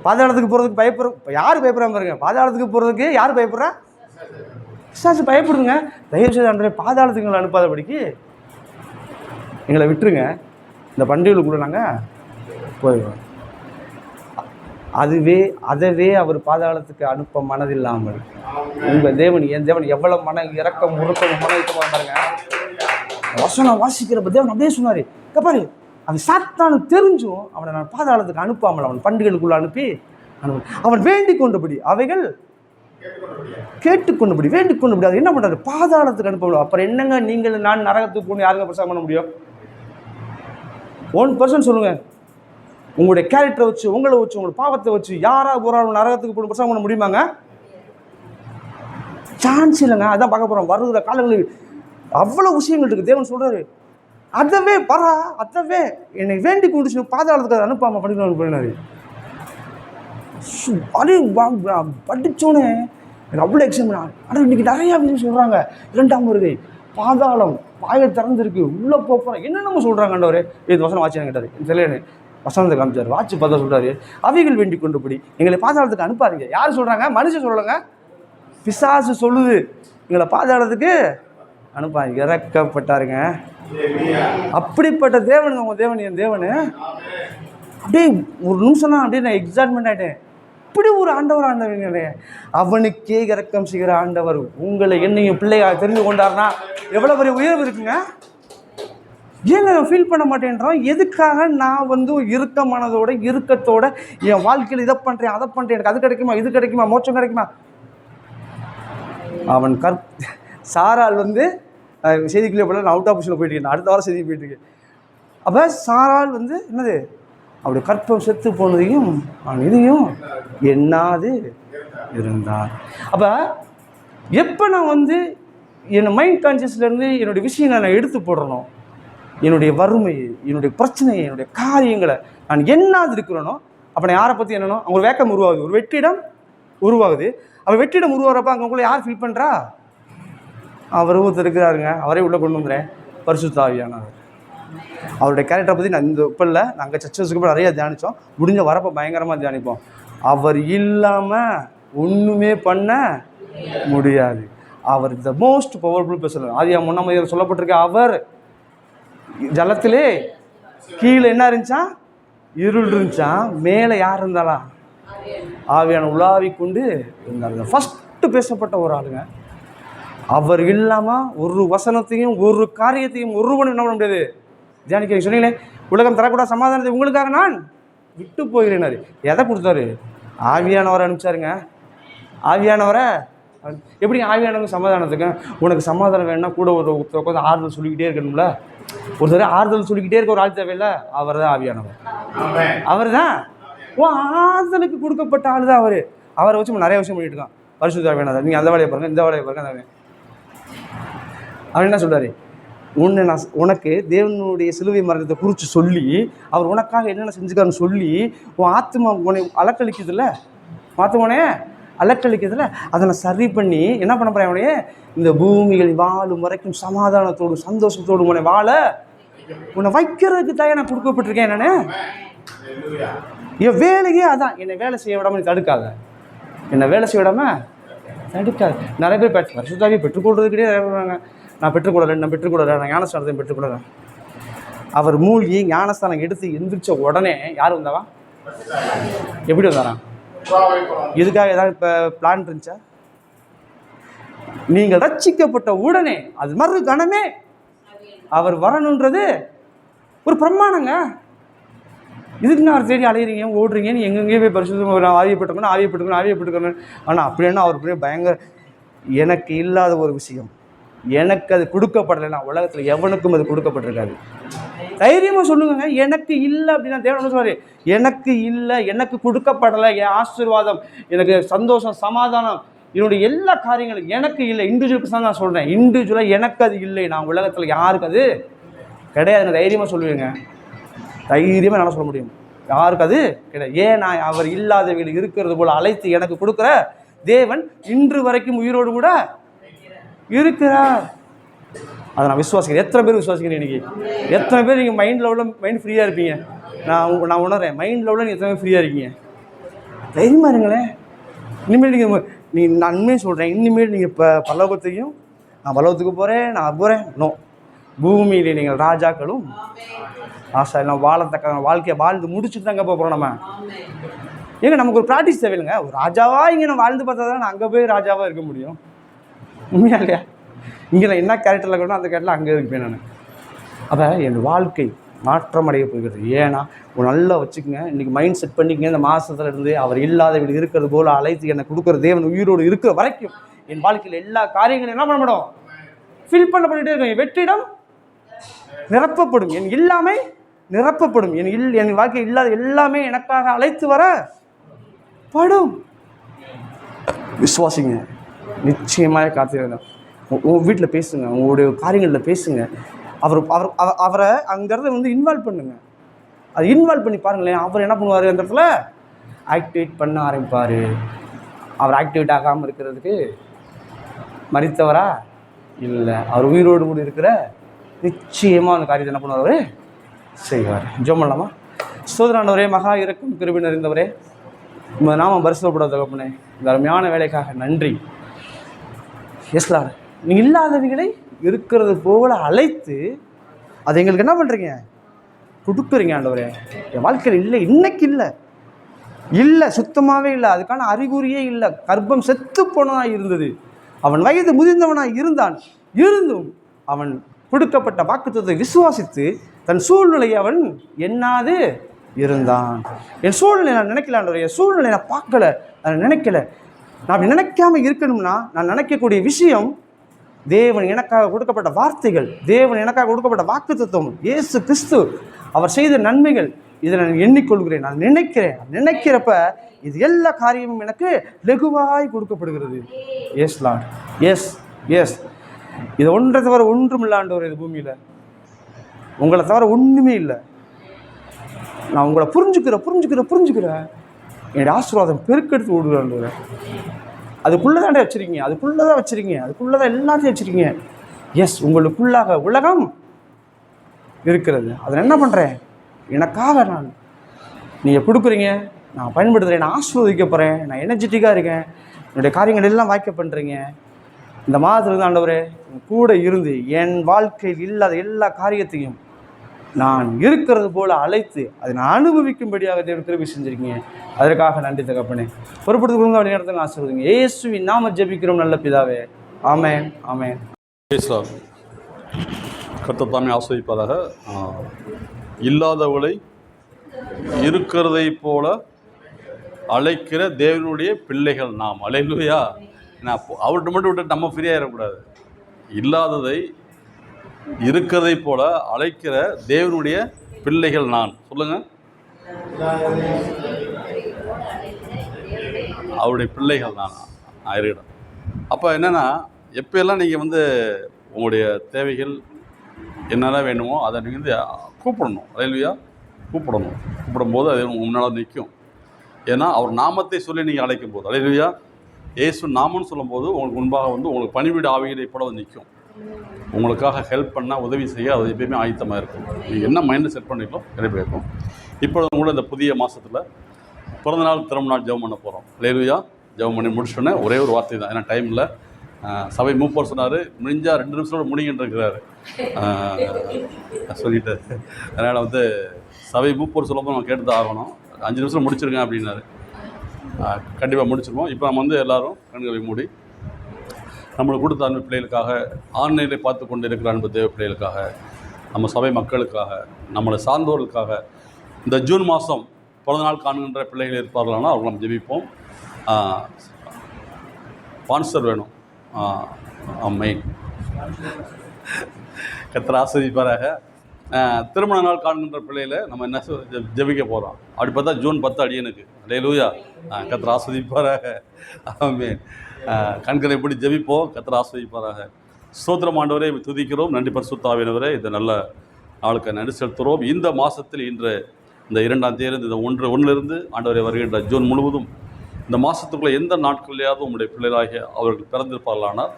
பாதாளத்துக்கு போகிறதுக்கு பயப்படுற யார் பயப்படுறாங்க பாருங்க. பாதாளத்துக்கு போகிறதுக்கு யார் பயப்படுறா? பிசாசு பயப்படுதுங்க. தயவு செய்து அன்றைய பாதாளத்துக்கு எங்களை அனுப்பாதபடிக்கு எங்களை விட்டுருங்க, இந்த பண்டிகைக்குள்ளே நாங்கள் போயிடுவோம். அதவே அவர் பாதாளத்துக்கு அனுப்ப மனதில்லாமல் உங்கள் தேவன் என் தேவன் எவ்வளோ மன இறக்கம் முறுக்கம் மன இறக்கமாக பாருங்க. வசனம் வாசிக்கிறப்ப தேவன் அப்படியே சொன்னார், பாரு அவன் சாத்தானு தெரிஞ்சும் அவனை நான் பாதாளத்துக்கு அனுப்பாமல் அவன் பண்டிகைக்குள்ளே அனுப்பி அவன் வேண்டிக் கொண்டபடி அவைகள் கேட்டுக்கொண்டபடி வேண்டிக் கொண்டபடி அது என்ன பண்ணுறாரு, பாதாளத்துக்கு அனுப்ப. அப்புறம் என்னங்க நீங்கள் நான் நரகத்துக்கு போகணும் யாருங்க பிரசங்கம் பண்ண முடியும்? 1% சொல்லுங்கள். உங்களுடைய கேரக்டரை வச்சு, உங்களை வச்சு, உங்களோட பாவத்தை வச்சு யாராவது ஒரு ஆள் நரகத்துக்கு போய் பிரசங்கம் பண்ண முடியுமாங்க? சான்ஸ் இல்லைங்க. அதான் பார்க்க போகிறோம். வருகிற காலங்களில் அவ்வளோ விஷயங்கள் இருக்குது. தேவன் சொல்கிறாரு, அதவே என்னை வேண்டி கொண்டு பாதாளத்துக்கு அதை அனுப்பாமல் படிக்கணும் போயினாரு. அதே படித்தோன்னே எனக்கு அவ்வளோ எக்ஸாம். ஆனால் இன்றைக்கி நிறையா விஷயம் சொல்கிறாங்க. 2ஆம் வருகை, பாதாளம் வாயில் திறந்துருக்கு, உள்ளே போகிறேன் என்னென்னமோ சொல்கிறாங்கன்றவர். இது வசனம் வாட்சி கேட்டார், தெரியல வசனத்தை காமிச்சார். வாட்சி பார்த்தா சொல்கிறாரு, அவைகள் வேண்டி கொண்டுபடி எங்களை பாதாளத்துக்கு அனுப்பாதீங்க. யார் சொல்கிறாங்க? மனுஷன் சொல்லலைங்க, பிசாசு சொல்லுது எங்களை பாதாளத்துக்கு அனுப்பாதீங்க. இறக்கப்பட்டாருங்க. அப்படிப்பட்ட தேவனுங்க உங்கள் தேவன், என் தேவனு. அப்படியே ஒரு நிமிஷம் தான் அப்படியே நான் எக்ஸாட்மெண்ட் ஆகிட்டேன். இப்படி ஒரு ஆண்டவர் அவனுக்கே இறக்கம் செய்கிற ஆண்டவர் உங்களை என்னையும் பிள்ளையாக தெரிந்து கொண்டார்னா எவ்வளோ பெரிய உயர்வு இருக்குங்க. ஏங்க நான் ஃபீல் பண்ண மாட்டேன்றோம்? எதுக்காக நான் வந்து இறுக்கமானதோட இறுக்கத்தோட என் வாழ்க்கையில் இதை பண்ணுறேன் அதை பண்ணுறேன், எனக்கு அது கிடைக்குமா இது கிடைக்குமா மோட்சம் கிடைக்குமா? அவன் சாரால் வந்து செய்திக்குள்ளே போல நான் அவுட் ஆஃப் பொசிஷனில் போயிட்டுருக்கேன். அடுத்த வாரம் செய்தி போயிட்டுருக்கேன். அப்போ சாரால் வந்து என்னது, அப்படி கற்பம் செத்து போனதையும் அவன் இதையும் என்னாது இருந்தார். அப்போ எப்போ நான் வந்து என்னை மைண்ட் கான்சியஸ்லேருந்து என்னுடைய விஷயங்களை நான் எடுத்து போடுறணும், என்னுடைய வறுமையை, என்னுடைய பிரச்சனையை, என்னுடைய காரியங்களை நான் என்னாது இருக்கிறேனோ, அப்போ நான் யாரை பற்றி என்னன்னோ அவங்க ஒரு வேக்கம் உருவாகுது, ஒரு வெற்றிடம் உருவாகுது. அப்போ வெற்றிடம் உருவாகிறப்ப அங்கக்குள்ளே யார் ஃபீல் பண்ணுறா? அவர் ஒருத்தர் இருக்கிறாருங்க, அவரே உள்ளே கொண்டு வந்துடுறேன், பரிசுத்த ஆவியானவர். அவருடைய கேரக்டரை பற்றி நான் இந்த இப்போ இல்லை, நாங்கள் சர்ச்சஸுக்கு போய் நிறையா தியானித்தோம். முடிஞ்ச வரப்போ பயங்கரமாக தியானிப்போம். அவர் இல்லாமல் ஒன்றுமே பண்ண முடியாது. அவர் த மோஸ்ட் பவர்ஃபுல் பேசுகிறார். ஆதியா 1 சொல்லப்பட்டிருக்க, அவர் ஜலத்திலே கீழே என்ன இருந்துச்சான், இருள் இருந்துச்சான், மேலே யார் இருந்தாலா, ஆவியான உலாவி கொண்டு இருந்தாங்க. ஃபஸ்ட்டு பேசப்பட்ட ஒரு ஆளுங்க. அவர் இல்லாமல் ஒரு வசனத்தையும் ஒரு காரியத்தையும் ஒருவனும் என்ன பண்ண முடியாது. தியானிக்க சொன்னீங்களே, உலகம் தரக்கூடாத சமாதானத்தை உங்களுக்காக நான் விட்டு போகிறேனாரு. எதை கொடுத்தாரு? ஆவியானவரை அனுப்பிச்சாருங்க. ஆவியானவரை எப்படி ஆவியானவங்க சமாதானத்துக்கு? உனக்கு சமாதானம் வேணும்னா கூட ஒரு உட்காந்து ஆறுதல் சொல்லிக்கிட்டே இருக்கணும்ல. ஒரு தடவை ஆறுதல் சொல்லிக்கிட்டே இருக்க ஒரு ஆள் தேவையில்லை. அவர் தான் ஆவியானவர். அவர் தான் ஆறுதலுக்கு கொடுக்கப்பட்ட ஆள் தான் அவர். அவரை வச்சு நிறைய விஷயம் பண்ணிட்டு இருக்கான். பரிசுத்த ஆவி வேணாம், நீங்கள் அந்த வேலையை பாருங்கள், இந்த வேலையை பாருங்கள், அந்த அவர் என்ன சொல்கிறாரு, உனக்கு தேவனுடைய சிலுவை மரணத்தை குறித்து சொல்லி அவர் உனக்காக என்னென்ன செஞ்சுக்காருன்னு சொல்லி உன் ஆத்மா உன்னை அலக்களிக்குதுல்ல, ஆத்மானே அலக்களிக்குதுல்ல, அதை நான் சரி பண்ணி என்ன பண்ண போகிறேன், அவனையே இந்த பூமிகள் வாழும் வரைக்கும் சமாதானத்தோடு சந்தோஷத்தோடு உன்னை வாழ உன்னை வைக்கிறதுக்கு தான் நான் கொடுக்கப்பட்டிருக்கேன். நான் என் வேலையே அதான், என்னை வேலை செய்ய விடாமல் நீ தடுக்காத, என்னை வேலை செய்ய விடாமல் தடுக்காது. நிறைய பேர் பரிசுத்தாவியை பெற்றுக்கொள்றது கிடையாது. நான் பெற்றுக்கொள்ளலை, நான் ஞானஸ்தானத்தையும் பெற்றுக்கொள்ளறேன். அவர் மூழ்கி ஞானஸ்தானம் எடுத்து எந்திரிச்ச உடனே யார் வந்தாவா, எப்படி வந்தாராம், இதுக்காக ஏதாவது இப்போ பிளான் இருந்துச்சா? நீங்கள் ரட்சிக்கப்பட்ட உடனே அது மறு கணமே அவர் வரணுன்றது ஒரு பிரமாணங்க. இதுக்கு நான் அவர் தேடி அலையிறீங்க, ஓடுறீங்க, நீ எங்கெங்கேயே போய் பரிசுத்தமாக ஆவியப்பட்டுக்கணும். ஆனால் அப்படின்னா அவர் பயங்கர, எனக்கு இல்லாத ஒரு விஷயம், எனக்கு அது கொடுக்கப்படலைன்னா உலகத்தில் எவனுக்கும் அது கொடுக்கப்பட்டிருக்காது. தைரியமாக சொல்லுங்க, எனக்கு இல்லை அப்படின்னா தேவன் சொல்லுவார், எனக்கு இல்லை, எனக்கு கொடுக்கப்படலை, என் ஆசீர்வாதம், எனக்கு சந்தோஷம், சமாதானம், என்னுடைய எல்லா காரியங்களும் எனக்கு இல்லை. இண்டிவிஜுவலுக்கு தான் நான் சொல்கிறேன், இண்டிவிஜுவலாக எனக்கு அது இல்லை. நான் உலகத்தில் யாருக்கு அது கிடையாதுன்னு தைரியமாக சொல்லுவேங்க. தைரியமாக என்னால் சொல்ல முடியும், யாருக்கு அது கிடையாது. ஏன் நான் அவர் இல்லாதவர்கள் இருக்கிறது போல் அழைத்து எனக்கு கொடுக்குற தேவன் இன்று வரைக்கும் உயிரோடு கூட இருக்கிறார். அதை நான் விசுவாசிக்கிறேன். எத்தனை பேர் விசுவாசிக்கிறேன்? இன்றைக்கி எத்தனை பேர் நீங்கள் மைண்ட் ஃப்ரீயாக இருப்பீங்க? நான் உணர்றேன், மைண்ட் லெவலில் நீங்கள் எத்தனை பேர் ஃப்ரீயாக இருக்கீங்க? தைரியமாக இருங்களேன். இனிமேல் நீங்கள் நான் உண்மையை சொல்கிறேன், இனிமேல் நீங்கள் இப்போ பல்லவத்தையும் நான் பல்லவத்துக்கு போகிறேன், நான் போகிறேன், நோ, பூமியில் நீங்கள் ராஜாக்களும் ஆசை எல்லாம் வாழத்தக்க வாழ்க்கையை வாழ்ந்து முடிச்சுட்டு தாங்க போகிறோம். நம்ம ஏங்க நமக்கு ஒரு ப்ராக்டிஸ் தேவையில்லைங்க. ஒரு ராஜாவாக இங்கே நான் வாழ்ந்து பார்த்தா தான் நான் அங்கே போய் ராஜாவாக இருக்க முடியும். உண்மையா இல்லையா? இங்கே நான் என்ன கேரக்டரில் இருக்கணும் அந்த கேரக்டரில் அங்கே இருப்பேன் நான். அப்போ என் வாழ்க்கை மாற்றம் அடைய போகிறது. ஏன்னா நல்லா வச்சுக்கோங்க, இன்றைக்கி மைண்ட் செட் பண்ணிக்கங்க. இந்த மாதத்துல இருந்து அவர் இல்லாத வீடு இருக்கிறது போல் அழைத்து என்னை கொடுக்குற தேவன் உயிரோடு இருக்கிற வரைக்கும் என் வாழ்க்கையில் எல்லா காரியங்களும் என்ன பண்ண முடியும், ஃபில் பண்ணப்பட்டுகிட்டே இருக்கும். என் வெற்றிடம் நிரப்பப்படும், என் இல்லாமை நிரப்பப்படும், என் வாழ்க்கை இல்லாத எல்லாமே எனக்காக அழைத்து வர படும். விசுவாசிங்க, நிச்சயமாக காத்திருந்தோம். உங்கள் வீட்டில் பேசுங்க, உங்களுடைய காரியங்களில் பேசுங்க. அவரை அங்கிறத வந்து இன்வால்வ் பண்ணுங்க. அதை இன்வால்வ் பண்ணி பாருங்களேன். அவர் என்ன பண்ணுவார், அந்த இடத்துல ஆக்டிவேட் பண்ண ஆரம்பிப்பார். அவர் ஆக்டிவேட் ஆகாமல் இருக்கிறதுக்கு மறித்தவரா இல்லை, அவர் உயிரோடு கூட இருக்கிற நிச்சயமாக அந்த காரியத்தை என்ன பண்ணுவார், அவர் செய்வார். ஜெபம் பண்ணலாமா? சோதரானவரே, மகா இறக்கும் கிருபை நிறைந்தவரே, உங்கள் நாமம் பரிசுத்தப்பட தகப்பனே, இந்த அருமையான வேலைக்காக நன்றி. எஸ்லார், நீங்கள் இல்லாதவங்களை இருக்கிறது போல அழைத்து அதை எங்களுக்கு என்ன பண்ணுறீங்க, கொடுக்குறீங்க. ஆண்டவரே, என் வாழ்க்கையில் இல்லை, இன்னைக்கு இல்லை, சுத்தமாகவே இல்லை, அதுக்கான அறிகுறியே இல்லை. கர்ப்பம் செத்து போனதாக இருந்தது, அவன் வயது முதிர்ந்தவனாக இருந்தும் அவன் கொடுக்கப்பட்ட வாக்குத்தத்தை விசுவாசித்து தன் சூழ்நிலையை அவன் எண்ணாது இருந்தான். என் சூழ்நிலை நான் நினைக்கல ஆண்டவரே, என் சூழ்நிலை நான் பார்க்கல, நான் நினைக்கல. நான் அப்படி நினைக்காம இருக்கணும்னா நான் நினைக்கக்கூடிய விஷயம் தேவன் எனக்காக கொடுக்கப்பட்ட வார்த்தைகள், தேவன் எனக்காக கொடுக்கப்பட்ட வாக்குத்தத்தம், இயேசு கிறிஸ்து அவர் செய்த நன்மைகள், இதை நான் எண்ணிக்கொள்கிறேன், நான் நினைக்கிறப்ப இது எல்லா காரியமும் எனக்கு லகுவாய் கொடுக்கப்படுகிறது. Yes Lord, yes. இது ஒன்றை தவிர ஒன்றும் இல்லை ஆண்டவரே, இது பூமியில் உங்களை தவிர ஒன்றுமே இல்லை. நான் உங்களை புரிஞ்சுக்கிறேன். என்னுடைய ஆசீர்வாதம் பெருக்கெடுத்து ஓடுகிறேன். அதுக்குள்ளே தாண்டே வச்சுருக்கீங்க, அதுக்குள்ளே தான் எல்லாத்தையும் வச்சுருக்கீங்க. எஸ், உங்களுக்குள்ளாக உலகம் இருக்கிறது. அதை என்ன பண்ணுறேன், எனக்காக நீங்கள் கொடுக்குறீங்க, நான் பயன்படுத்துகிறேன், நான் ஆசீர்வதிக்க போகிறேன், நான் எனர்ஜெட்டிக்காக இருக்கேன், என்னுடைய காரியங்கள் எல்லாம் வாய்க்க பண்ணுறீங்க. இந்த மாதத்துலேருந்து ஆண்டவரே கூட இருந்து என் வாழ்க்கையில் இல்லாத எல்லா காரியத்தையும் நான் இருக்கிறது போல் அழைத்து அதை நான் அனுபவிக்கும்படியாக தேவன் கிருபை செஞ்சுருக்கீங்க. அதற்காக நன்றி தகப்பனே. பொறுப்படுத்தி கொடுங்க, அப்படி நடத்துங்க, ஆசீர்வதிங்க. இயேசுவின் நாம ஜெபிக்கிறோம் நல்ல பிதாவே, ஆமென், ஆமென். கர்த்தர் தாமே ஆசீர்வதிப்பதாக. இல்லாதவளை இருக்கிறதை போல அழைக்கிற தேவனுடைய பிள்ளைகள் நாம். அல்லேலூயா. நான் அவர்கிட்ட மட்டும் விட்டு நம்ம ஃப்ரீயாக இருக்கக்கூடாது. இல்லாததை இருக்கிறதை போல அழைக்கிற தேவனுடைய பிள்ளைகள் நான். சொல்லுங்க, அவருடைய பிள்ளைகள் நான். இருக்கட்டும். அப்போ என்னென்னா, எப்போயெல்லாம் நீங்கள் வந்து உங்களுடைய தேவைகள் என்னெல்லாம் வேணுமோ அதை நீங்கள் வந்து கூப்பிடணும். அல்லேலூயா, கூப்பிடணும். கூப்பிடும்போது அது உங்கள் முன்னால் நிற்கும். ஏன்னா அவர் நாமத்தை சொல்லி நீங்கள் அழைக்கும் போது, அல்லேலூயா, இயேசு நாமம்னு சொல்லும்போது உங்களுக்கு முன்பாக வந்து உங்களுக்கு பணிவிட ஆவிகளை போல வந்து நிற்கும். உங்களுக்காக ஹெல்ப் பண்ணால், உதவி செய்ய அது எப்பயுமே ஆயத்தமாக இருக்கும். நீங்கள் என்ன மைண்டில் செட் பண்ணிக்கலாம் கிடைக்கும். இப்போ கூட இந்த புதிய மாதத்தில் பிறந்தநாள் திருமணநாள் ஜெபம் பண்ண போகிறோம். அல்லேலூயா, ஜெபம் பண்ணி முடிச்சோன்னே ஒரே ஒரு வார்த்தை தான், ஏன்னா டைம் இல்லை. சபை மூப்பர் சொன்னார், முடிஞ்சால் 2 நிமிஷத்தோடு முடிங்கன்னு இருக்கிறாரு சொல்லிட்டு. அதனால் வந்து சபை மூப்பர் சொல்லும்போது நம்ம கேட்டு தான் ஆகணும். 5 நிமிஷம் முடிச்சிருங்க அப்படின்னாரு. கண்டிப்பாக முடிச்சிருவோம். இப்போ நம்ம வந்து எல்லோரும் கண்களை மூடி நம்மளுக்கு கொடுத்த அன்பு பிள்ளைகளுக்காக, ஆன்லைனில் பார்த்து கொண்டு இருக்கிற அன்பு தேவ பிள்ளைகளுக்காக, நம்ம சபை மக்களுக்காக, நம்மளை சார்ந்தவர்களுக்காக, இந்த ஜூன் மாதம் பிறந்தநாள் காணுகின்ற பிள்ளைகள் இருப்பார்களானால் அவர்கள் நம்ம ஜெபிப்போம். ஸ்பான்சர் வேணும். மெயின் கர்த்தர் ஆசீர்வதிப்பாராக. திருமண நாள் காணுகின்ற பிள்ளைகளை நம்ம என்ன ஜெபிக்க போகிறோம். அப்படி பார்த்தா ஜூன் 10 அடியனுக்கு. அல்லேலூயா, கர்த்தர் ஆசீர்வதிப்பாராக. ஆமென். கண்களை எப்படி ஜெபிப்போம். கர்த்தர் ஆசீர்வதிப்பாராக. ஸ்தோத்திரம் ஆண்டவரே, துதிக்கிறோம். நன்றி பரிசுத்த ஆவியானவரே, இந்த நல்ல நாளுக்கு நன்றி செலுத்துகிறோம். இந்த மாதத்தில் இன்று இந்த 2ஆம் தேதி இந்த 1 ஆண்டவரே வருகின்ற ஜூன் முழுவதும் இந்த மாதத்துக்குள்ளே எந்த நாட்களையாவது உங்களுடைய பிள்ளைகளாகிய அவர்கள் பிறந்திருப்பார்களானால்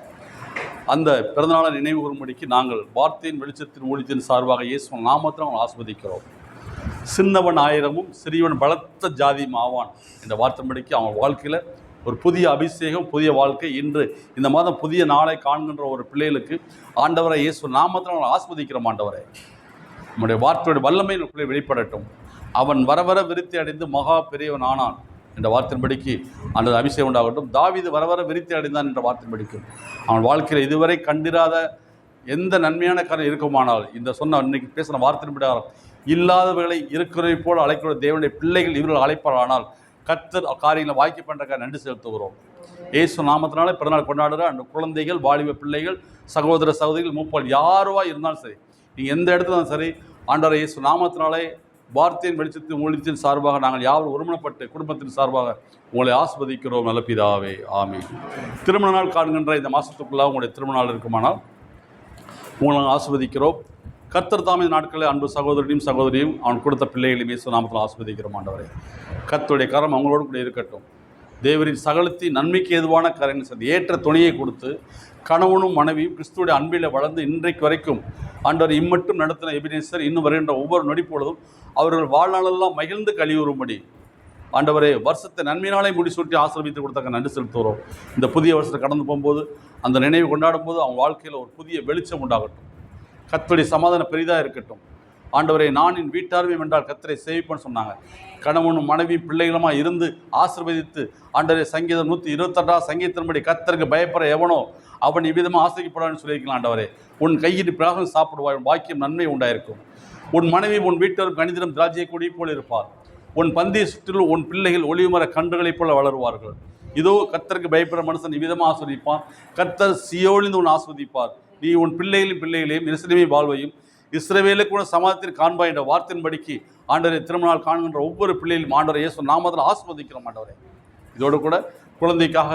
அந்த பிறந்தநாளை நினைவு கூறும்படிக்கு நாங்கள் வார்த்தையின் வெளிச்சத்தின் ஊழியத்தின் சார்பாக இயேசுவின் நாமத்தில் அவங்களை ஆஸ்வதிக்கிறோம். சின்னவன் 1000 சிறியவன் பலத்த ஜாதியும் ஆவான் என்ற வார்த்தைப்படிக்கு அவங்க வாழ்க்கையில் ஒரு புதிய அபிஷேகம், புதிய வாழ்க்கை. இன்று இந்த மாதம் புதிய நாளை காண்கின்ற ஒரு பிள்ளைகளுக்கு ஆண்டவரை இயேசு நாமத்தில் அவங்களை ஆஸ்வதிக்கிறோம். ஆண்டவரை, நம்முடைய வார்த்தையுடைய வல்லமை பிள்ளை வெளிப்படட்டும். அவன் வர வர விருத்தி அடைந்து மகா பெரியவன் ஆனான் என்ற வார்த்தையின்படிக்கு அந்த அபிஷேகம் உண்டாகட்டும். தாவீது வர வர விருத்தி அடைந்தான் என்ற வார்த்தையின்படிக்கும் அவன் வாழ்க்கையில் இதுவரை கண்டிராத எந்த நன்மையான காரியம் இருக்குமானால் இந்த சொன்ன இன்னைக்கு பேசின வார்த்தையின்படி இல்லாதவர்களை இருக்கிறதை போல் அழைக்கிற தேவனுடைய பிள்ளைகள் இவர்கள் அழைப்பார்கள். கர்த்தர் காரியங்களை வாய்க்கு பண்ணுறக்காக நன்றி செலுத்துகிறோம். இயேசு நாமத்தினாலே பிறநாள் கொண்டாடுற அந்த குழந்தைகள், வாலிப பிள்ளைகள், சகோதர சகோதரிகள், மூப்பால் யாருவா இருந்தாலும் சரி, நீங்கள் எந்த இடத்துல இருந்தாலும் சரி, ஆண்டவர் இயேசு நாமத்தினாலே வார்த்தையின் வெளிச்சத்தின் ஊழியத்தின் சார்பாக நாங்கள் யாரும் ஒருமனப்பட்டு குடும்பத்தின் சார்பாக உங்களை ஆஸ்வதிக்கிறோம். நல்ல பிதாவே, ஆமென். திருமண நாள் காண்கின்ற இந்த மாதத்துக்குள்ளாக உங்களுடைய திருமண நாள் இருக்குமானால் உங்களை ஆஸ்வதிக்கிறோம். கர்த்தர் தாமே நாட்களில் அன்பு சகோதரியும் அவன் கொடுத்த பிள்ளைகளையும் இயேசு நாமத்தில் ஆஸ்வதிக்கிறோம். ஆண்டவரே, கர்த்தருடைய கரம் அவங்களோடு கூட இருக்கட்டும். தேவரின் சகலத்தின் நன்மைக்கு ஏதுவான காரியங்கள் ஏற்ற துணையை கொடுத்து கணவனும் மனைவியும் கிறிஸ்துவுடைய அன்பில் வளர்ந்து இன்றைக்கு வரைக்கும் ஆண்டவர் இம்மட்டும் நடத்தின எபினேசர் இன்னும் வருகின்ற ஒவ்வொரு நொடிப்பொழுதும் அவர்கள் வாழ்நாளெல்லாம் மகிழ்ந்து கழிவுறும்படி ஆண்டவரே வருஷத்தை நன்மையினாலே முடிசூட்டி ஆசிரமித்து கொடுத்தாங்க நன்றி செலுத்துகிறோம். இந்த புதிய வருஷத்தை கடந்து போகும்போது அந்த நினைவு கொண்டாடும் போது அவங்க வாழ்க்கையில் ஒரு புதிய வெளிச்சம் உண்டாகட்டும். கர்த்தருடைய சமாதானம் பெரிதாக இருக்கட்டும். ஆண்டவரை, நான் என் வீட்டாருமே என்றால் கர்த்தரை சேவிப்பேன்னு சொன்னாங்க. கணவனும் மனைவியும் பிள்ளைகளுமாக இருந்து ஆசீர்வதித்து ஆண்டவரே, சங்கீதம் 128 சங்கீதத்தின்படி கர்த்தருக்கு பயப்பட எவனோ அவன் இவ்விதமாக ஆசைக்கப்படான்னு சொல்லியிருக்கலாம். ஆண்டவரே, உன் கையில் பிராகம் சாப்பிடுவாய், உன் பாக்கியம் நன்மை உண்டாயிருக்கும். உன் மனைவி உன் வீட்டரும் கணிதரும் திராட்சை கொடி போல் இருப்பார். உன் பந்திய சுற்றிலும் உன் பிள்ளைகள் ஒளிமர கன்றுகளைப் போல வளருவார்கள். இதோ கர்த்தருக்கு பயப்படுற மனுஷன் இவ்விதமாக ஆஸ்வதிப்பான். கர்த்தர் சியோனிலிருந்து உன் ஆஸ்வதிப்பார். நீ உன் பிள்ளைகளையும் எருசலேமின் வாழ்வையும் இஸ்ரவேலுக்கு கூட சமாதானத்தில் காண்பாய் என்ற வார்த்தையின்படிக்கு ஆண்டவரை திருமண நாள் காண்கின்ற ஒவ்வொரு பிள்ளைகளும் ஆண்டவரை இயேசு நாமத்தில் ஆஸ்வதிக்கிறோம். ஆண்டவரை, இதோடு கூட குழந்தைக்காக